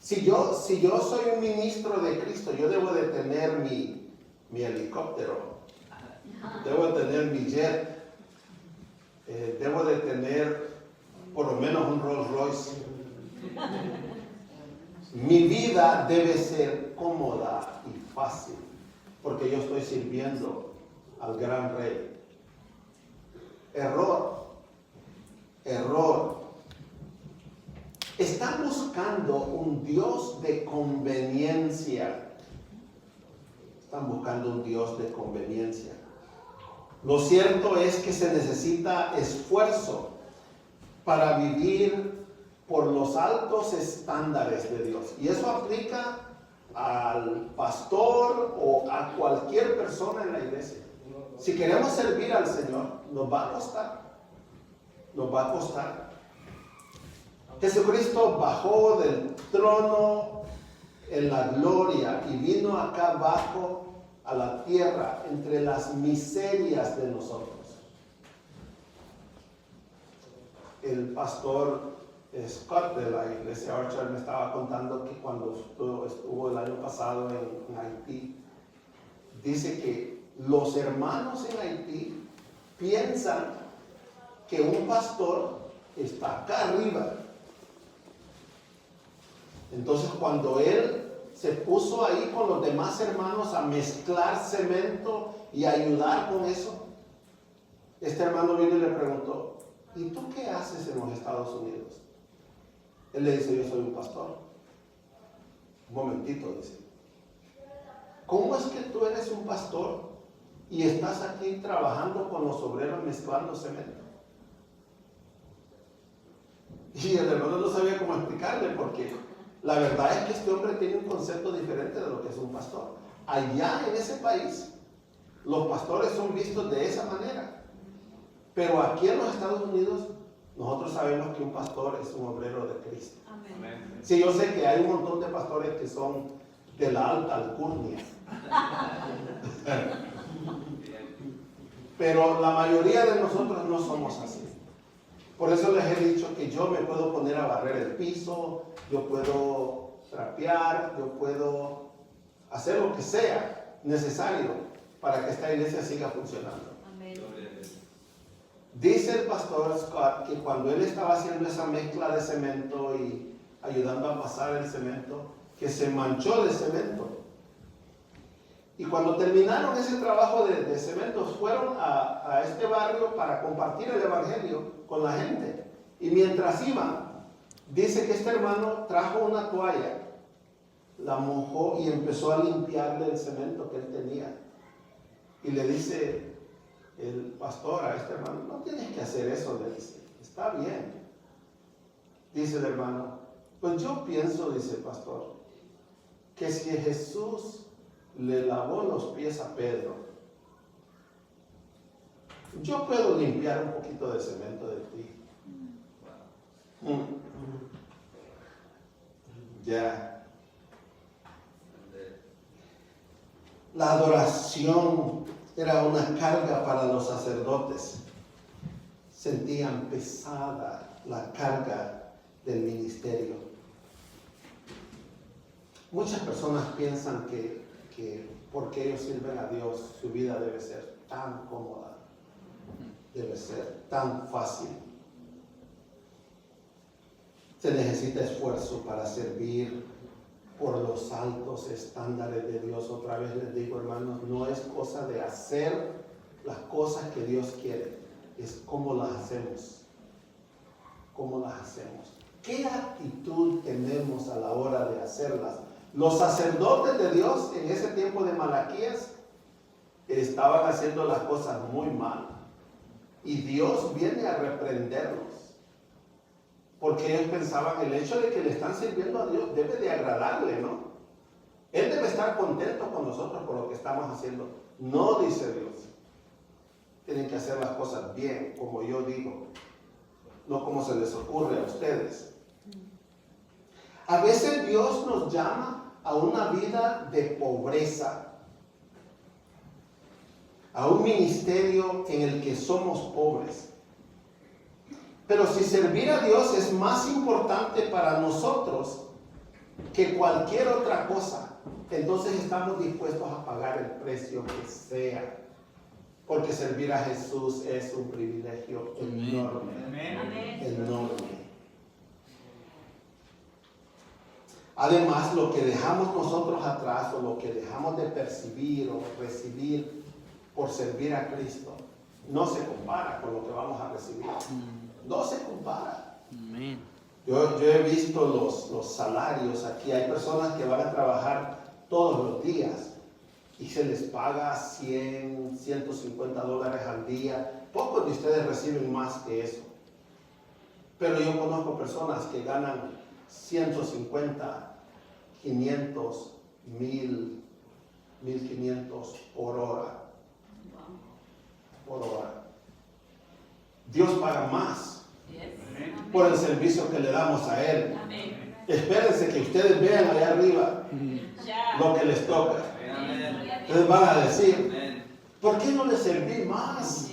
Si yo soy un ministro de Cristo, yo debo de tener mi helicóptero, debo de tener mi jet, debo de tener por lo menos un Rolls Royce. Mi vida debe ser cómoda y fácil, porque yo estoy sirviendo al gran rey. Error. Están buscando un Dios de conveniencia. Están buscando un Dios de conveniencia. Lo cierto es que se necesita esfuerzo para vivir por los altos estándares de Dios. Y eso aplica al pastor o a cualquier persona en la iglesia. Si queremos servir al Señor, nos va a costar. Nos va a costar. Jesucristo bajó del trono en la gloria y vino acá abajo a la tierra entre las miserias de nosotros. El pastor Scott de la iglesia Orchard me estaba contando que cuando estuvo el año pasado en Haití, dice que los hermanos en Haití piensan que un pastor está acá arriba. Entonces cuando él se puso ahí con los demás hermanos a mezclar cemento y ayudar con eso, este hermano vino y le preguntó: ¿y tú qué haces en los Estados Unidos? Él le dice: yo soy un pastor. Un momentito, dice. ¿Cómo es que tú eres un pastor y estás aquí trabajando con los obreros mezclando cemento? Y el hermano no sabía cómo explicarle, porque la verdad es que este hombre tiene un concepto diferente de lo que es un pastor. Allá en ese país, los pastores son vistos de esa manera. Pero aquí en los Estados Unidos, nosotros sabemos que un pastor es un obrero de Cristo. Amén. Sí, yo sé que hay un montón de pastores que son de la alta alcurnia. Pero la mayoría de nosotros no somos así. Por eso les he dicho que yo me puedo poner a barrer el piso, yo puedo trapear, yo puedo hacer lo que sea necesario para que esta iglesia siga funcionando. Amén. Dice el pastor Scott que cuando él estaba haciendo esa mezcla de cemento y ayudando a pasar el cemento, que se manchó de cemento. Y cuando terminaron ese trabajo de cemento, fueron a este barrio para compartir el evangelio con la gente. Y mientras iban, dice que este hermano trajo una toalla, la mojó y empezó a limpiarle el cemento que él tenía. Y le dice el pastor a este hermano: no tienes que hacer eso, le dice, está bien. Dice el hermano: pues yo pienso, dice el pastor, que si Jesús le lavó los pies a Pedro, yo puedo limpiar un poquito de cemento de ti. Ya. La adoración era una carga para los sacerdotes. Sentían pesada la carga del ministerio. Muchas personas piensan que porque ellos sirven a Dios, su vida debe ser tan cómoda, debe ser tan fácil. Se necesita esfuerzo para servir por los altos estándares de Dios. Otra vez les digo, hermanos, no es cosa de hacer las cosas que Dios quiere, es cómo las hacemos. ¿Cómo las hacemos? ¿Qué actitud tenemos a la hora de hacerlas? Los sacerdotes de Dios en ese tiempo de Malaquías estaban haciendo las cosas muy mal. Y Dios viene a reprenderlos. Porque ellos pensaban, el hecho de que le están sirviendo a Dios debe de agradarle, ¿no? Él debe estar contento con nosotros por lo que estamos haciendo. No, dice Dios. Tienen que hacer las cosas bien, como yo digo. No como se les ocurre a ustedes. A veces Dios nos llama a una vida de pobreza, a un ministerio en el que somos pobres. Pero si servir a Dios es más importante para nosotros que cualquier otra cosa, entonces estamos dispuestos a pagar el precio que sea. Porque servir a Jesús es un privilegio enorme. Enorme. Además, lo que dejamos nosotros atrás o lo que dejamos de percibir o recibir por servir a Cristo no se compara con lo que vamos a recibir. No se compara. Yo he visto los salarios aquí. Hay personas que van a trabajar todos los días y se les paga 100, 150 dólares al día. Pocos de ustedes reciben más que eso. Pero yo conozco personas que ganan 150, 500, 1000, 1500 por hora. Por hora. Dios paga más por el servicio que le damos a Él. Espérense que ustedes vean allá arriba lo que les toca. Ustedes van a decir, ¿por qué no le serví más?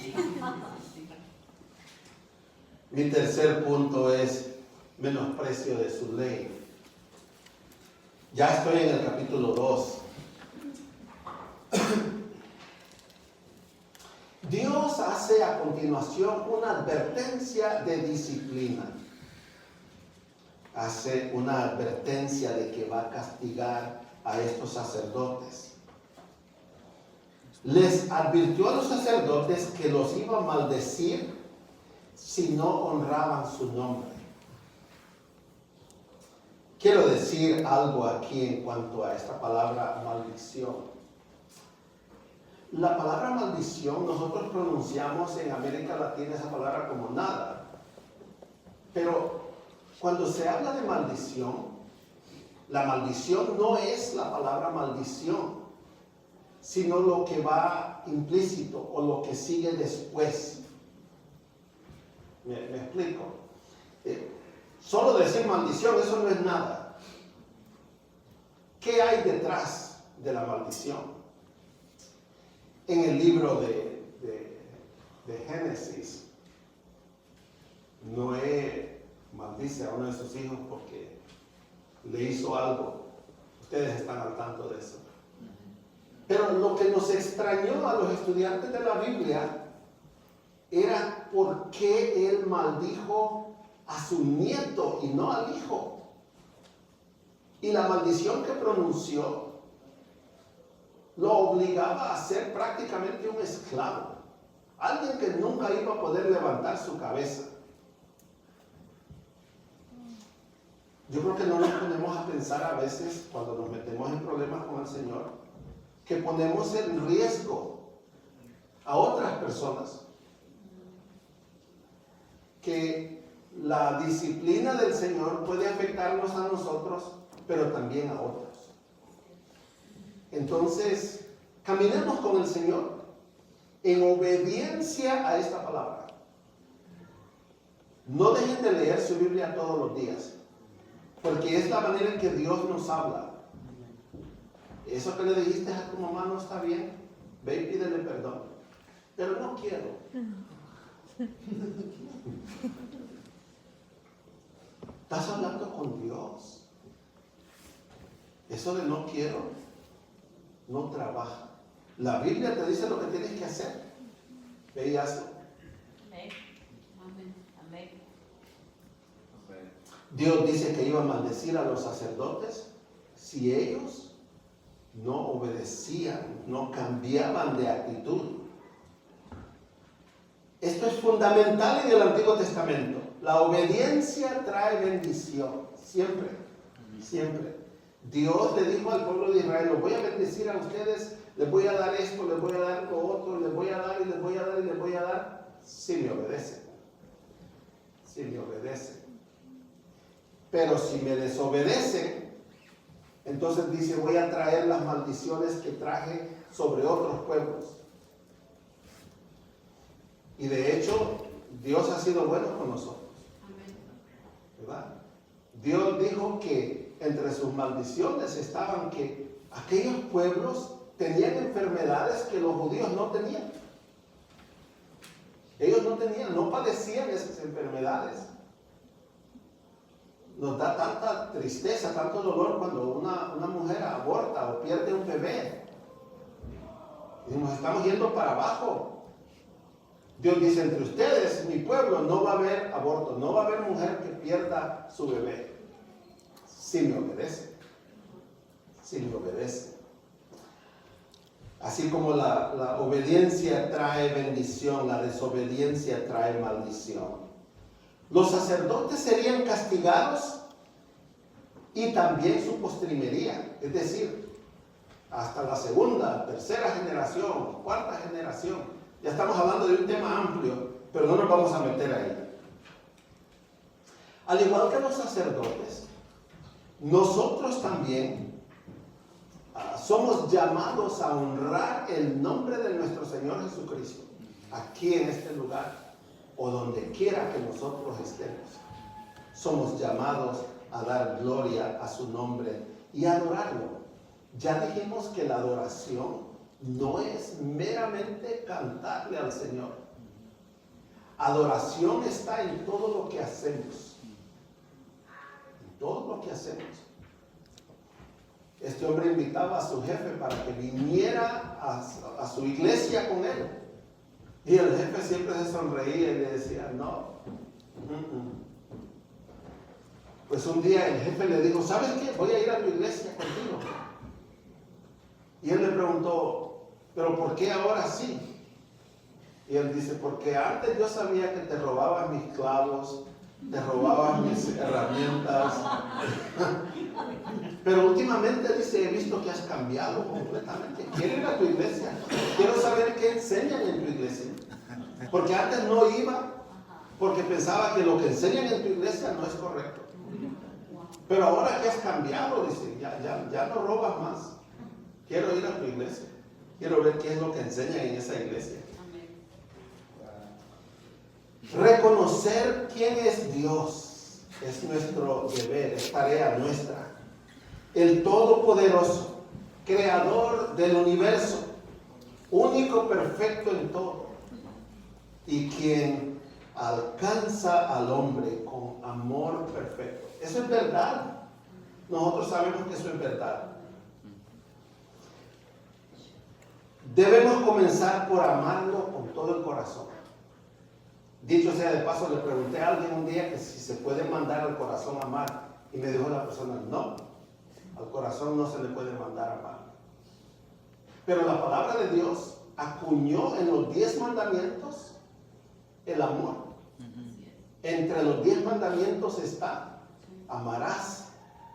Mi tercer punto es menosprecio de su ley. Ya estoy en el capítulo 2. Dios hace a continuación una advertencia de disciplina. Hace una advertencia de que va a castigar a estos sacerdotes. Les advirtió a los sacerdotes que los iba a maldecir si no honraban su nombre. Quiero decir algo aquí en cuanto a esta palabra maldición. La palabra maldición nosotros pronunciamos en América Latina esa palabra como nada. Pero cuando se habla de maldición, la maldición no es la palabra maldición, sino lo que va implícito o lo que sigue después. ¿Me explico? Solo decir maldición, eso no es nada. ¿Qué hay detrás de la maldición? En el libro de Génesis, Noé maldice a uno de sus hijos porque le hizo algo. Ustedes están al tanto de eso. Pero lo que nos extrañó a los estudiantes de la Biblia era por qué él maldijo a su nieto y no al hijo. Y la maldición que pronunció lo obligaba a ser prácticamente un esclavo, alguien que nunca iba a poder levantar su cabeza. Yo creo que no nos ponemos a pensar a veces cuando nos metemos en problemas con el Señor, que ponemos en riesgo a otras personas, que la disciplina del Señor puede afectarnos a nosotros, pero también a otros. Entonces, caminemos con el Señor en obediencia a esta palabra. No dejen de leer su Biblia todos los días, porque es la manera en que Dios nos habla. Eso que le dijiste a tu mamá no está bien, ve y pídele perdón. Pero no quiero. Estás hablando con Dios. Eso de no quiero no trabaja. La Biblia te dice lo que tienes que hacer. Ve y hazlo. Amén. Dios dice que iba a maldecir a los sacerdotes si ellos no obedecían, no cambiaban de actitud. Esto es fundamental en el Antiguo Testamento. La obediencia trae bendición, siempre, siempre. Dios le dijo al pueblo de Israel, los voy a bendecir a ustedes, les voy a dar esto, les voy a dar lo otro, les voy a dar y les voy a dar y les voy a dar, si me obedecen. Si me obedecen. Pero si me desobedecen, entonces dice, voy a traer las maldiciones que traje sobre otros pueblos. Y de hecho, Dios ha sido bueno con nosotros. ¿Verdad? Dios dijo que entre sus maldiciones estaban que aquellos pueblos tenían enfermedades que los judíos no tenían. Ellos no padecían esas enfermedades. Nos da tanta tristeza, tanto dolor cuando una mujer aborta o pierde un bebé. Y nos estamos yendo para abajo. Dios dice, entre ustedes, mi pueblo, no va a haber aborto, no va a haber mujer que pierda su bebé. Si me obedece. Si me obedece. Así como la obediencia trae bendición, la desobediencia trae maldición. Los sacerdotes serían castigados y también su postrimería, es decir, hasta la segunda, tercera generación, cuarta generación. Ya estamos hablando de un tema amplio, pero no nos vamos a meter ahí. Al igual que los sacerdotes, nosotros también somos llamados a honrar el nombre de nuestro Señor Jesucristo, aquí en este lugar, o donde quiera que nosotros estemos. Somos llamados a dar gloria a su nombre y adorarlo. Ya dijimos que la adoración no es meramente cantarle al Señor. Adoración está en todo lo que hacemos. En todo lo que hacemos. Este hombre invitaba a su jefe para que viniera a su iglesia con él. Y el jefe siempre se sonreía y le decía, no. Pues un día el jefe le dijo, ¿sabes qué? Voy a ir a tu iglesia contigo. Y él le preguntó, ¿pero por qué ahora sí? Y él dice, porque antes yo sabía que te robabas mis clavos, te robabas mis herramientas. Pero últimamente dice, he visto que has cambiado completamente. Quiero ir a tu iglesia. Quiero saber qué enseñan en tu iglesia. Porque antes no iba, porque pensaba que lo que enseñan en tu iglesia no es correcto. Pero ahora que has cambiado, dice, ya no robas más. Quiero ir a tu iglesia. Quiero ver qué es lo que enseñan en esa iglesia. Reconocer quién es Dios es nuestro deber, es tarea nuestra. El Todopoderoso, Creador del universo, único, perfecto en todo, y quien alcanza al hombre con amor perfecto. Eso es verdad. Nosotros sabemos que eso es verdad. Debemos comenzar por amarlo con todo el corazón. Dicho sea de paso, le pregunté a alguien un día que si se puede mandar al corazón a amar, y me dijo la persona, no, al corazón no se le puede mandar a amar. Pero la palabra de Dios acuñó en los 10 mandamientos el amor. Entre los 10 mandamientos está, amarás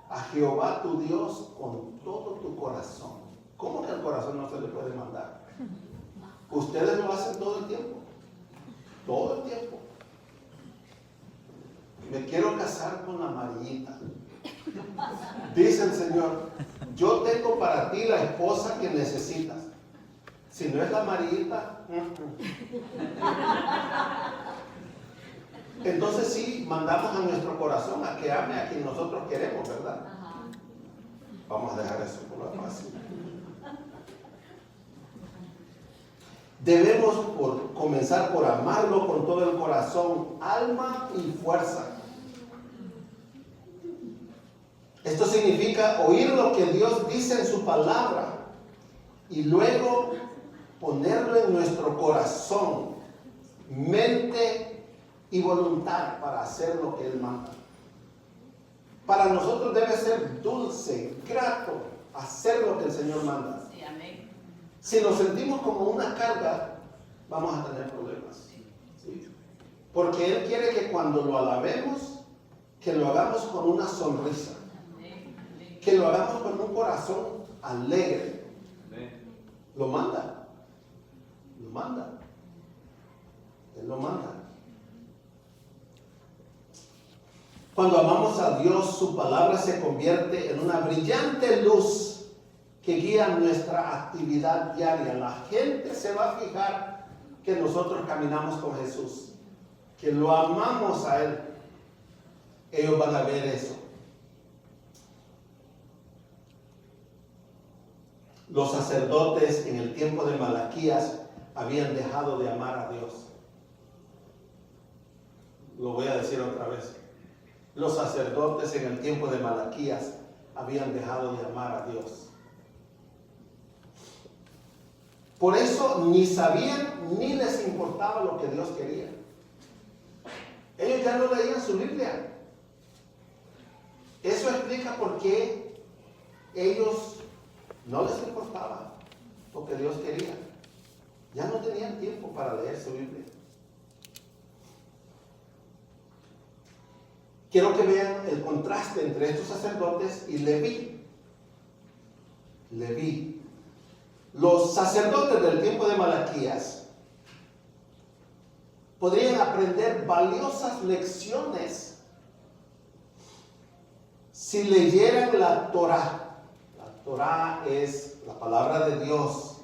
a Jehová tu Dios con todo tu corazón. ¿Cómo que al corazón no se le puede mandar? Ustedes lo hacen todo el tiempo. Todo el tiempo. Me quiero casar con la Marillita. Dice el Señor, yo tengo para ti la esposa que necesitas. Si no es la Marillita, entonces sí, mandamos a nuestro corazón a que ame a quien nosotros queremos, ¿verdad? Vamos a dejar eso por la fácil. Debemos comenzar por amarlo con todo el corazón, alma y fuerza. Esto significa oír lo que Dios dice en su palabra y luego ponerlo en nuestro corazón, mente y voluntad para hacer lo que Él manda. Para nosotros debe ser dulce, grato hacer lo que el Señor manda. Sí, amén. Si nos sentimos como una carga, vamos a tener problemas. ¿Sí? Porque Él quiere que cuando lo alabemos, que lo hagamos con una sonrisa. Que lo hagamos con un corazón alegre. Lo manda. Lo manda. Él lo manda. Cuando amamos a Dios, su palabra se convierte en una brillante luz que guía nuestra actividad diaria. La gente se va a fijar que nosotros caminamos con Jesús, que lo amamos a Él. Ellos van a ver eso. Los sacerdotes en el tiempo de Malaquías habían dejado de amar a Dios. lo voy a decir otra vez. Los sacerdotes en el tiempo de Malaquías habían dejado de amar a Dios. Por eso ni sabían ni les importaba lo que Dios quería. Ellos ya no leían su Biblia. Eso explica por qué ellos no les importaba lo que Dios quería. Ya no tenían tiempo para leer su Biblia. Quiero que vean el contraste entre estos sacerdotes y Leví. Leví. Los sacerdotes del tiempo de Malaquías podrían aprender valiosas lecciones si leyeran la Torá. La Torá es la palabra de Dios,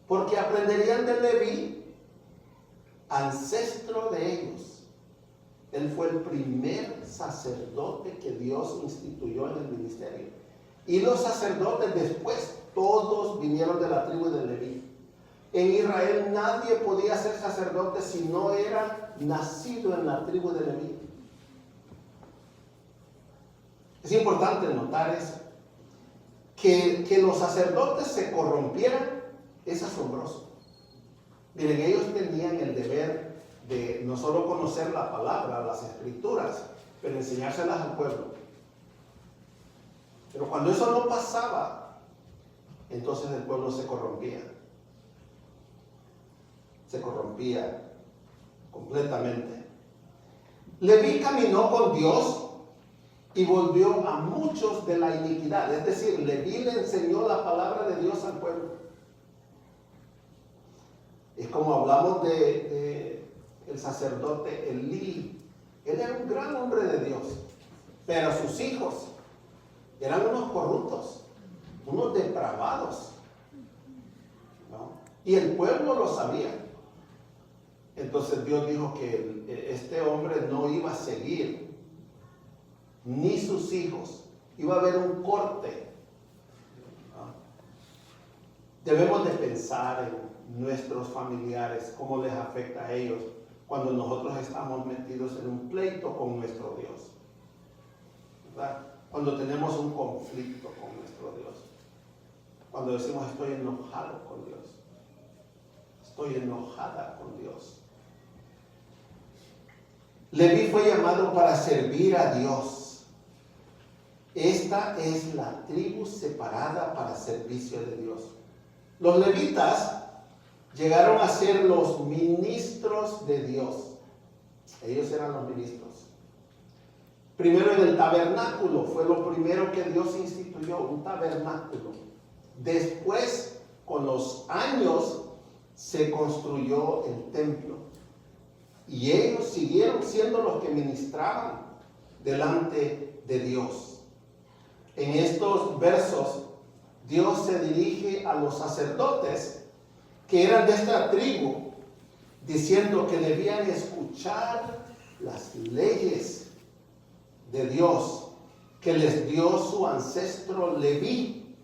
porque aprenderían de Leví, ancestro de ellos. Él fue el primer sacerdote que Dios instituyó en el ministerio. Y los sacerdotes después, todos vinieron de la tribu de Leví. En Israel nadie podía ser sacerdote si no era nacido en la tribu de Leví. Es importante notar eso. Que los sacerdotes se corrompieran es asombroso. Miren, ellos tenían el deber de no solo conocer la palabra, las escrituras, pero enseñárselas al pueblo. Pero cuando eso no pasaba, entonces el pueblo se corrompía. Se corrompía completamente. Leví caminó con Dios y volvió a muchos de la iniquidad. Es decir, Leví le enseñó la palabra de Dios al pueblo. Es como hablamos de el sacerdote Elí. Él era un gran hombre de Dios, pero sus hijos eran unos corruptos, unos depravados, ¿no? Y el pueblo lo sabía. Entonces Dios dijo que este hombre no iba a seguir, ni sus hijos. Iba a haber un corte, ¿no? Debemos de pensar en nuestros familiares, cómo les afecta a ellos cuando nosotros estamos metidos en un pleito con nuestro Dios, ¿verdad? Cuando tenemos un conflicto con nuestro Dios, cuando decimos estoy enojado con Dios, estoy enojada con Dios. Leví fue llamado para servir a Dios. Esta es la tribu separada para servicio de Dios. Los levitas llegaron a ser los ministros de Dios. Ellos eran los ministros. Primero en el tabernáculo, fue lo primero que Dios instituyó, un tabernáculo. Después, con los años, se construyó el templo. Y ellos siguieron siendo los que ministraban delante de Dios. En estos versos, Dios se dirige a los sacerdotes que eran de esta tribu, diciendo que debían escuchar las leyes de Dios que les dio su ancestro Leví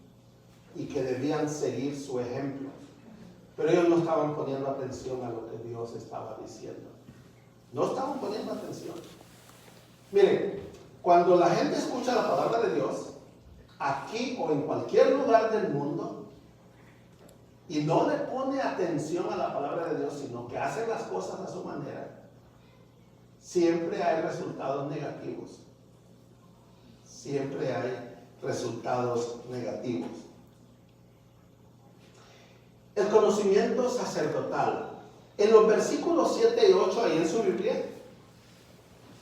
y que debían seguir su ejemplo. Pero ellos no estaban poniendo atención a lo que Dios estaba diciendo. No estaban poniendo atención. Miren, cuando la gente escucha la palabra de Dios, aquí o en cualquier lugar del mundo, y no le pone atención a la palabra de Dios, sino que hace las cosas a su manera, siempre hay resultados negativos. Siempre hay resultados negativos. El conocimiento sacerdotal. En los versículos 7 y 8, ahí en su Biblia,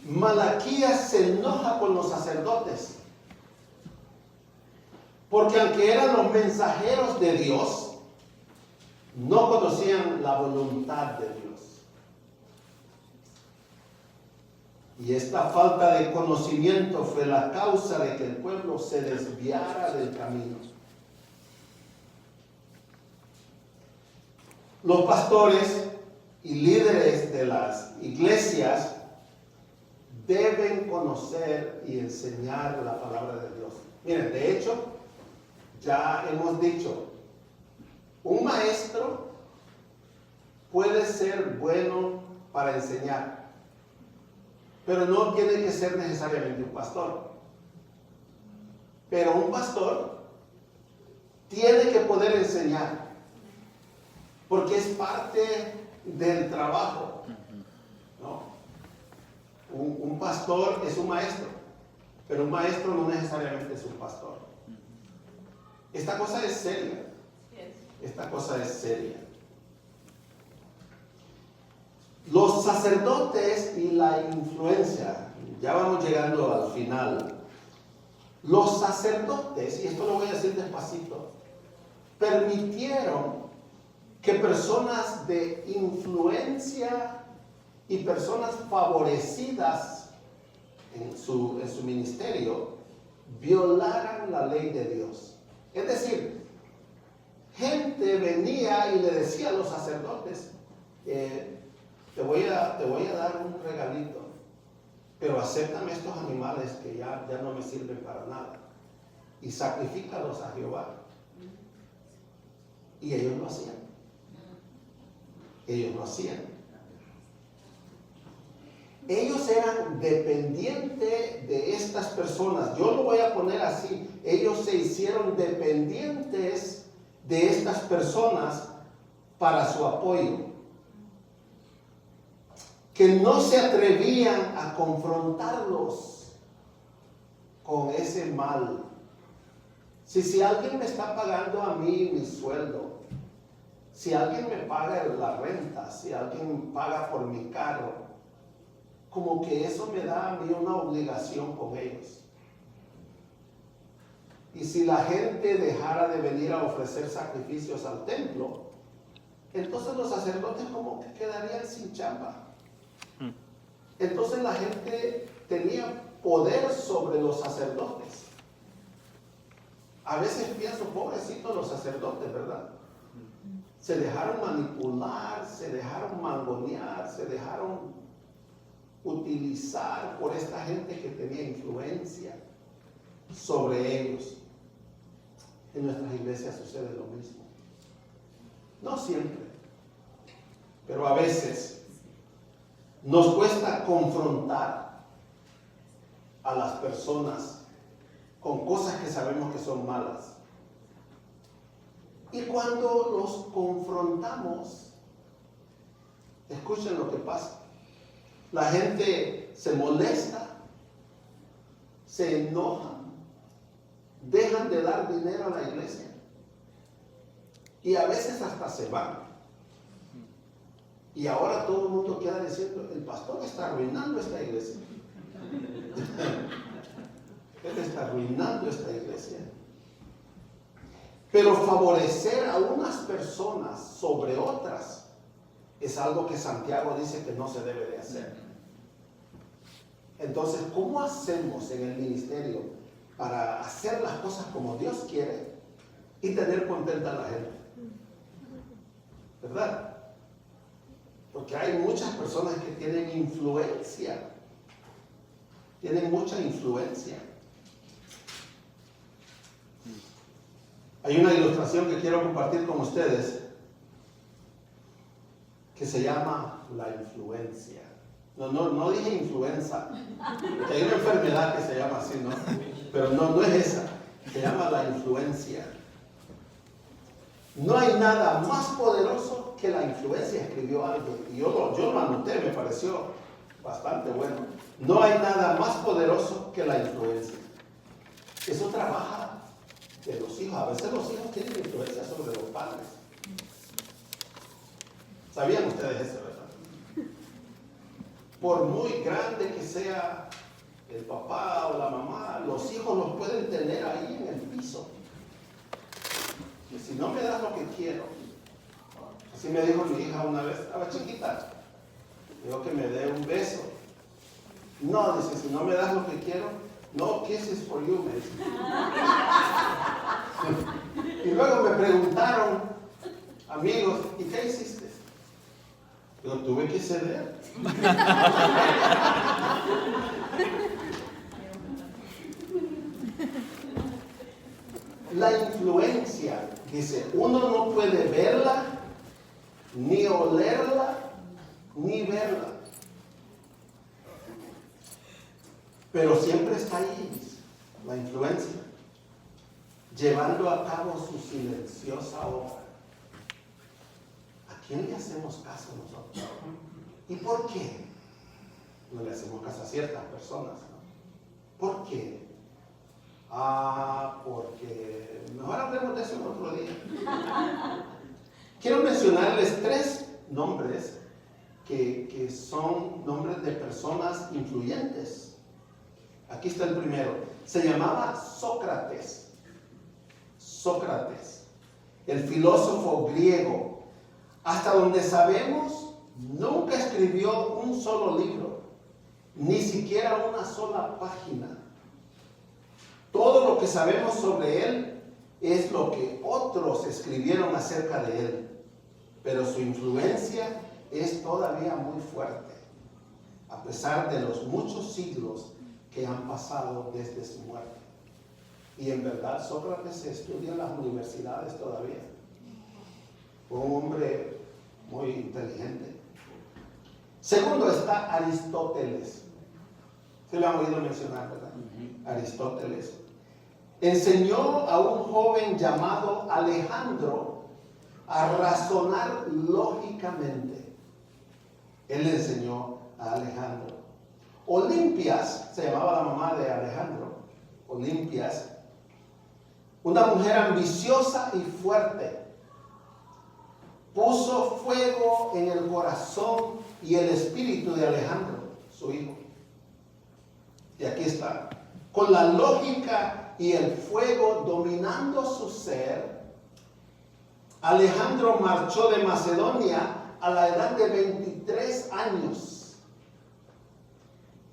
Malaquías se enoja con los sacerdotes. Porque aunque eran los mensajeros de Dios, no conocían la voluntad de Dios. Y esta falta de conocimiento fue la causa de que el pueblo se desviara del camino. Los pastores y líderes de las iglesias deben conocer y enseñar la palabra de Dios. Miren, de hecho, ya hemos dicho, un maestro puede ser bueno para enseñar, pero no tiene que ser necesariamente un pastor. Pero un pastor tiene que poder enseñar, porque es parte del trabajo, ¿no? Un pastor es un maestro, pero un maestro no necesariamente es un pastor. Esta cosa es seria. Esta cosa es seria. Los sacerdotes y la influencia, ya vamos llegando al final. Los sacerdotes, y esto lo voy a decir despacito, permitieron que personas de influencia y personas favorecidas en su ministerio violaran la ley de Dios. Es decir, gente venía y le decía a los sacerdotes, te voy a dar un regalito, pero acéptame estos animales que ya no me sirven para nada y sacrifícalos a Jehová. Y ellos lo hacían. Ellos lo hacían. Ellos eran dependientes de estas personas. Yo lo voy a poner así. Ellos se hicieron dependientes de estas personas para su apoyo. Que no se atrevían a confrontarlos con ese mal. Si alguien me está pagando a mí mi sueldo, si alguien me paga la renta, si alguien paga por mi carro, como que eso me da a mí una obligación con ellos. Y si la gente dejara de venir a ofrecer sacrificios al templo, entonces los sacerdotes como que quedarían sin chamba. Entonces la gente tenía poder sobre los sacerdotes. A veces pienso, pobrecitos los sacerdotes, ¿verdad? Se dejaron manipular, se dejaron mangonear, se dejaron utilizar por esta gente que tenía influencia sobre ellos. En nuestras iglesias sucede lo mismo. No siempre, pero a veces nos cuesta confrontar a las personas con cosas que sabemos que son malas. Y cuando los confrontamos, escuchen lo que pasa. La gente se molesta, se enoja, dejan de dar dinero a la iglesia y a veces hasta se van. Y ahora todo el mundo queda diciendo, el pastor está arruinando esta iglesia. Él está arruinando esta iglesia. Pero favorecer a unas personas sobre otras es algo que Santiago dice que no se debe de hacer. Entonces, ¿cómo hacemos en el ministerio para hacer las cosas como Dios quiere y tener contenta a la gente? ¿Verdad? Porque hay muchas personas que tienen influencia. Tienen mucha influencia. Hay una ilustración que quiero compartir con ustedes que se llama la influencia. No dije influenza, porque hay una enfermedad que se llama así, ¿no? Pero no es esa, se llama la influencia. No hay nada más poderoso que la influencia, escribió algo, y yo lo anoté, me pareció bastante bueno. No hay nada más poderoso que la influencia. Eso trabaja de los hijos. A veces los hijos tienen influencia sobre los padres. ¿Sabían ustedes eso, verdad? Por muy grande que sea el papá o la mamá, los hijos los pueden tener ahí en el piso. Y si no me das lo que quiero, así me dijo mi hija una vez, estaba chiquita, dijo que me dé un beso. No, dice, si no me das lo que quiero, no kisses for you, me dice. Y luego me preguntaron, amigos, ¿y qué hiciste? Yo tuve que ceder. La influencia, dice, uno no puede verla, ni olerla, ni verla. Pero siempre está ahí la influencia, llevando a cabo su silenciosa obra. ¿A quién le hacemos caso nosotros? ¿Y por qué no le hacemos caso a ciertas personas? ¿No? ¿Por qué? Porque mejor hablemos de eso en otro día. Quiero mencionarles 3 nombres que son nombres de personas influyentes. Aquí está el primero. Se llamaba Sócrates. Sócrates, el filósofo griego. Hasta donde sabemos, nunca escribió un solo libro, ni siquiera una sola página. Todo lo que sabemos sobre él es lo que otros escribieron acerca de él, pero su influencia es todavía muy fuerte, a pesar de los muchos siglos que han pasado desde su muerte. Y en verdad Sócrates se estudia en las universidades todavía. Fue un hombre muy inteligente. Segundo está Aristóteles. Se lo han oído mencionar, ¿verdad? Aristóteles enseñó a un joven llamado Alejandro a razonar lógicamente. Él le enseñó a Alejandro. Olimpias, se llamaba la mamá de Alejandro, Olimpias, una mujer ambiciosa y fuerte, puso fuego en el corazón y el espíritu de Alejandro, su hijo. Y aquí está, con la lógica y el fuego dominando su ser, Alejandro marchó de Macedonia a la edad de 23 años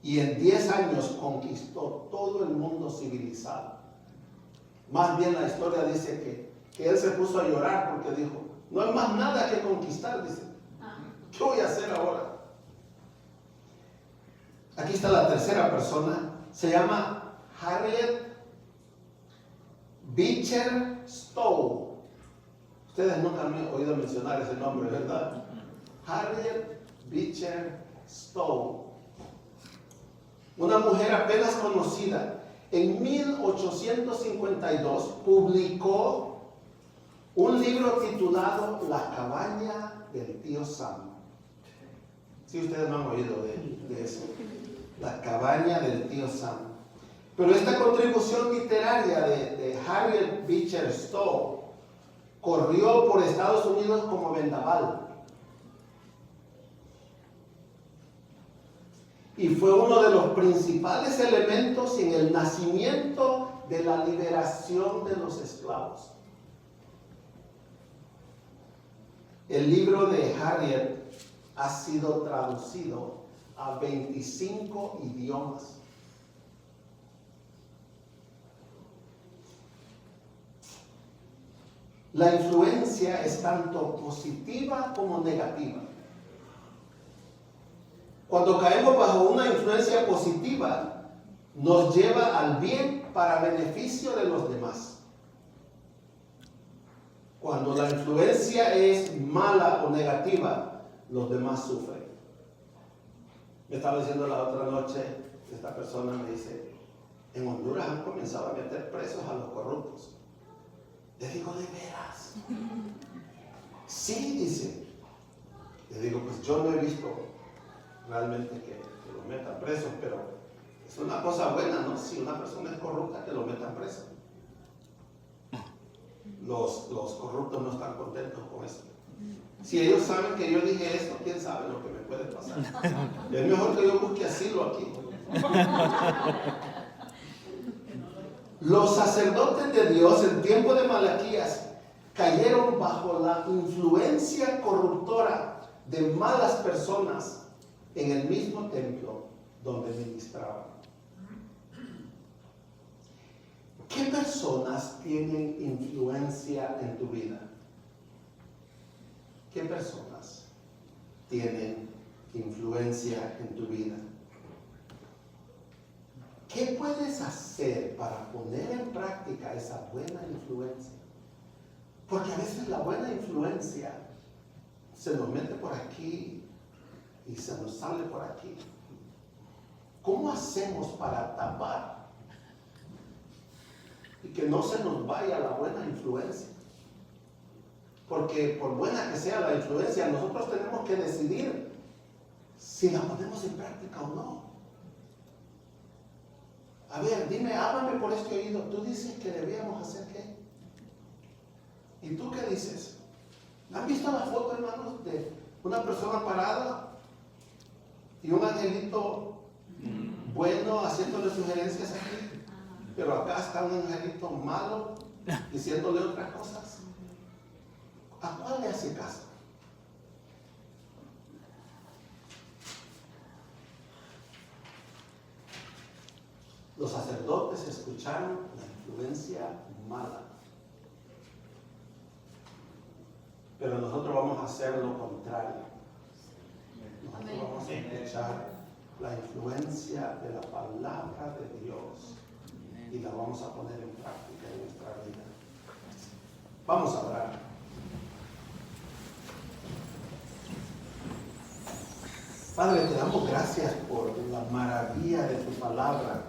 y en 10 años conquistó todo el mundo civilizado. Más bien la historia dice que él se puso a llorar porque dijo, no hay más nada que conquistar, dice. ¿Qué voy a hacer ahora? Aquí está la tercera persona, se llama Harriet Beecher Stowe. Ustedes nunca han oído mencionar ese nombre, ¿verdad? Harriet Beecher Stowe. Una mujer apenas conocida. En 1852 publicó un libro titulado La cabaña del tío Sam. Si ustedes no han oído de eso. La cabaña del tío Sam. Pero esta contribución literaria de Harriet Beecher Stowe corrió por Estados Unidos como vendaval. Y fue uno de los principales elementos en el nacimiento de la liberación de los esclavos. El libro de Harriet ha sido traducido a 25 idiomas. La influencia es tanto positiva como negativa. Cuando caemos bajo una influencia positiva, nos lleva al bien para beneficio de los demás. Cuando la influencia es mala o negativa, los demás sufren. Me estaba diciendo la otra noche, esta persona me dice, en Honduras han comenzado a meter presos a los corruptos. Le digo, ¿de veras? Sí, dice. Le digo, pues yo no he visto realmente que lo metan preso, pero es una cosa buena, ¿no? Si una persona es corrupta, que lo metan preso. Los corruptos no están contentos con eso. Si ellos saben que yo dije esto, quién sabe lo que me puede pasar. Es mejor que yo busque asilo aquí. Los sacerdotes de Dios en tiempo de Malaquías cayeron bajo la influencia corruptora de malas personas en el mismo templo donde ministraban. ¿Qué personas tienen influencia en tu vida? ¿Qué personas tienen influencia en tu vida? ¿Qué puedes hacer para poner en práctica esa buena influencia? Porque a veces la buena influencia se nos mete por aquí y se nos sale por aquí. ¿Cómo hacemos para tapar y que no se nos vaya la buena influencia? Porque por buena que sea la influencia, nosotros tenemos que decidir si la ponemos en práctica o no. A ver, dime, háblame por este oído. Tú dices que debíamos hacer qué. ¿Y tú qué dices? ¿Han visto la foto, hermanos, de una persona parada y un angelito bueno haciéndole sugerencias aquí? Pero acá está un angelito malo diciéndole otras cosas. ¿A cuál le hace caso? Los sacerdotes escucharon la influencia mala. Pero nosotros vamos a hacer lo contrario. Nosotros vamos a escuchar la influencia de la palabra de Dios y la vamos a poner en práctica en nuestra vida. Vamos a orar. Padre, te damos gracias por la maravilla de tu palabra.